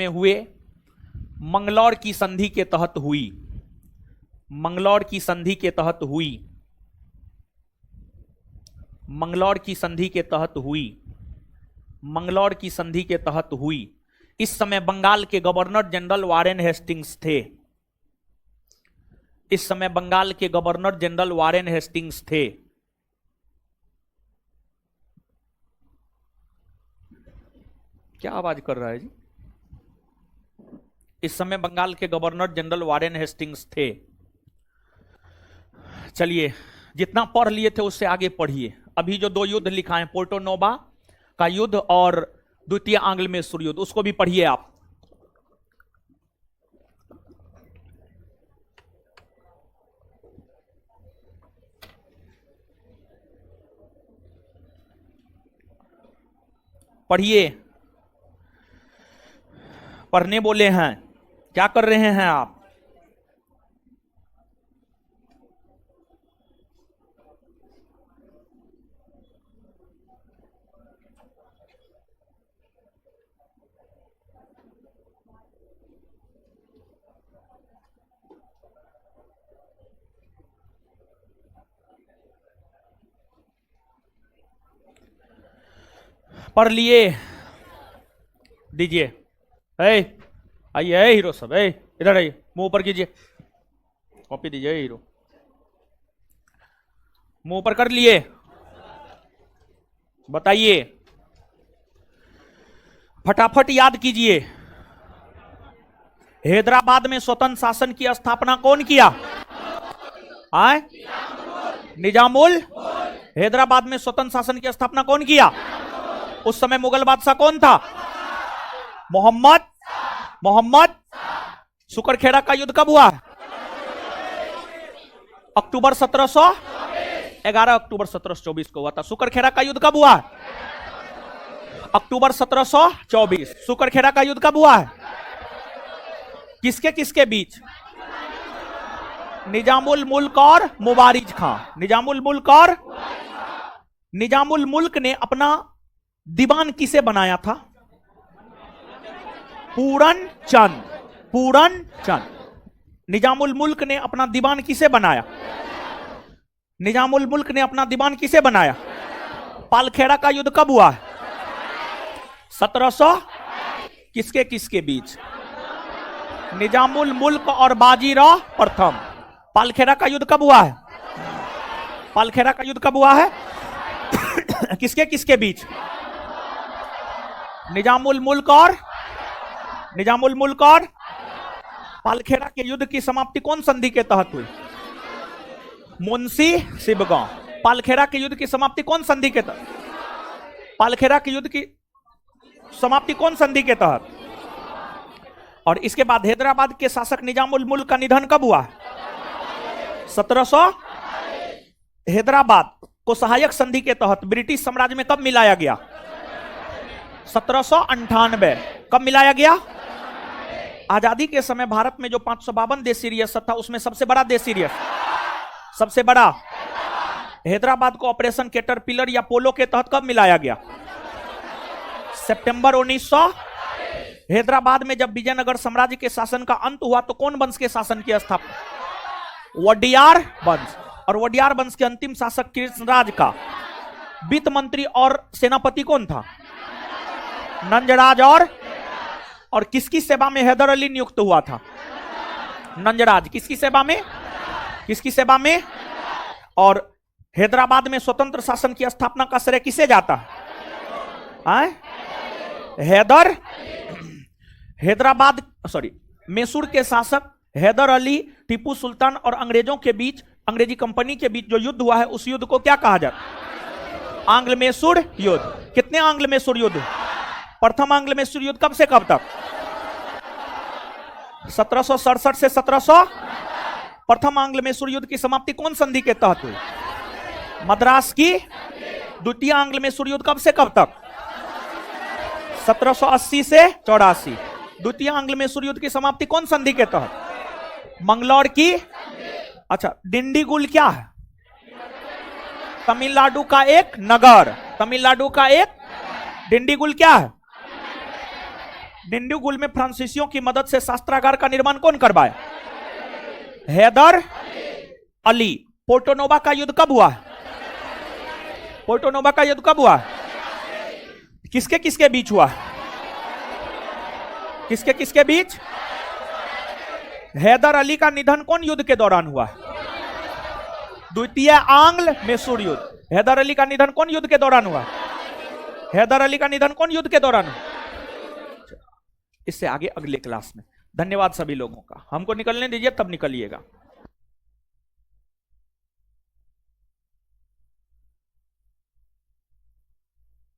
हुए मंगलौर की संधि के तहत हुई, मंगलौर की संधि के तहत हुई, मंगलौर की संधि के तहत हुई, मंगलौर की संधि के तहत हुई। इस समय बंगाल के गवर्नर जनरल वारेन हेस्टिंग्स थे, इस समय बंगाल के गवर्नर जनरल वारेन हेस्टिंग्स थे। क्या आवाज कर रहा है जी? इस समय बंगाल के गवर्नर जनरल वारेन हेस्टिंग्स थे। चलिए, जितना पढ़ लिए थे उससे आगे पढ़िए। अभी जो दो युद्ध लिखा है, पोर्टो नोवा का युद्ध और द्वितीय आंग्ल मैसूर युद्ध, उसको भी पढ़िए आप। पढ़िए, पढ़ने बोले हैं, क्या कर रहे हैं आप? पढ़ लिए? दीजिए। आइए हीरो सब, इधर आइए, मुंह ऊपर कीजिए, कॉपी दीजिए। हीरो मुंह ऊपर कर लिए? बताइए, फटाफट याद कीजिए। हैदराबाद में स्वतंत्र शासन की स्थापना कौन किया? आए? निजामुल। हैदराबाद में स्वतंत्र शासन की स्थापना कौन किया? उस समय मुगल बादशाह कौन था? मोहम्मद। सुकरखेड़ा का युद्ध कब हुआ? अक्टूबर 11 अक्टूबर 1724 को हुआ था। सुकरखेड़ा का युद्ध कब हुआ? अक्टूबर 1724। सुकरखेड़ा का युद्ध कब हुआ है? किसके किसके बीच? निजामुल मुल्क और मुबारिज खां। निजामुल मुल्क ने अपना दीवान किसे बनाया था? पूरन चंद। निजामुल मुल्क ने अपना दीवान किसे बनाया? निजामुल मुल्क ने अपना दीवान किसे बनाया? पालखेड़ा का युद्ध कब हुआ? 1700 किसके किसके बीच? निजामुल मुल्क और बाजीराव प्रथम। पालखेड़ा का युद्ध कब हुआ है? पालखेड़ा का युद्ध कब हुआ है? किसके किसके बीच? निजामुल मुल्क और पालखेड़ा के युद्ध की समाप्ति कौन संधि के तहत हुई? मुंशी शिवगांव। पालखेड़ा के युद्ध की समाप्ति कौन संधि के तहत? पालखेड़ा के युद्ध की समाप्ति कौन संधि के तहत? और इसके बाद हैदराबाद के शासक निजामुल मुल्क का निधन कब हुआ? 1700। हैदराबाद को सहायक संधि के तहत ब्रिटिश साम्राज्य में कब मिलाया गया? 1798। कब मिलाया गया? आजादी के समय भारत में जो 552 देशी रियासत था उसमें सबसे बड़ा देशी रियासत, सबसे बड़ा हैदराबाद को ऑपरेशन कैटरपिलर या पोलो के तहत कब मिलाया गया? सितंबर 1900। हैदराबाद में जब विजयनगर साम्राज्य के शासन का अंत हुआ तो कौन वंश के शासन की स्थापना? वडियार वंश। और वडियार वंश के अंतिम शासक कृष्णराज का वित्त मंत्री और सेनापति कौन था? नंजराज। और किसकी सेवा में हैदर अली नियुक्त हुआ था? नंजराज। किसकी सेवा में? किसकी सेवा में? और हैदराबाद में स्वतंत्र शासन की स्थापना का श्रेय किसे जाता है? हैदराबाद मैसूर के शासक हैदर अली, टीपू सुल्तान और अंग्रेजों के बीच, अंग्रेजी कंपनी के बीच जो युद्ध हुआ है उस युद्ध को क्या कहा जाता है? आंग्ल मैसूर युद्ध। कितने आंग्ल मैसूर युद्ध? प्रथम आंग्ल मैसूर युद्ध कब से कब तक? 1767 से 1700। प्रथम आंग्ल मैसूर युद्ध की समाप्ति कौन संधि के तहत हुई? मद्रास की। द्वितीय आंग्ल मैसूर युद्ध कब से कब तक? 1780 से 84। द्वितीय आंग्ल मैसूर युद्ध की समाप्ति कौन संधि के तहत? मंगलौर की। अच्छा, डिंडीगुल क्या है? तमिलनाडु का एक नगर। तमिलनाडु का एक। डिंडीगुल क्या है? डिंडीगुल में फ्रांसीसियों की मदद से शास्त्रागार का निर्माण कौन करवाया? हैदर अली। पोर्टोनोवा का युद्ध कब हुआ? पोर्टोनोवा का युद्ध कब हुआ? किसके किसके बीच हुआ? किसके किसके बीच? हैदर अली का निधन कौन युद्ध के दौरान हुआ? द्वितीय आंग्ल मैसूर युद्ध। हैदर अली का निधन कौन युद्ध के दौरान हुआ? हैदर अली का निधन कौन युद्ध के दौरान हुआ? इससे आगे अगले क्लास में। धन्यवाद सभी लोगों का। हमको निकलने दीजिए, तब निकलिएगा।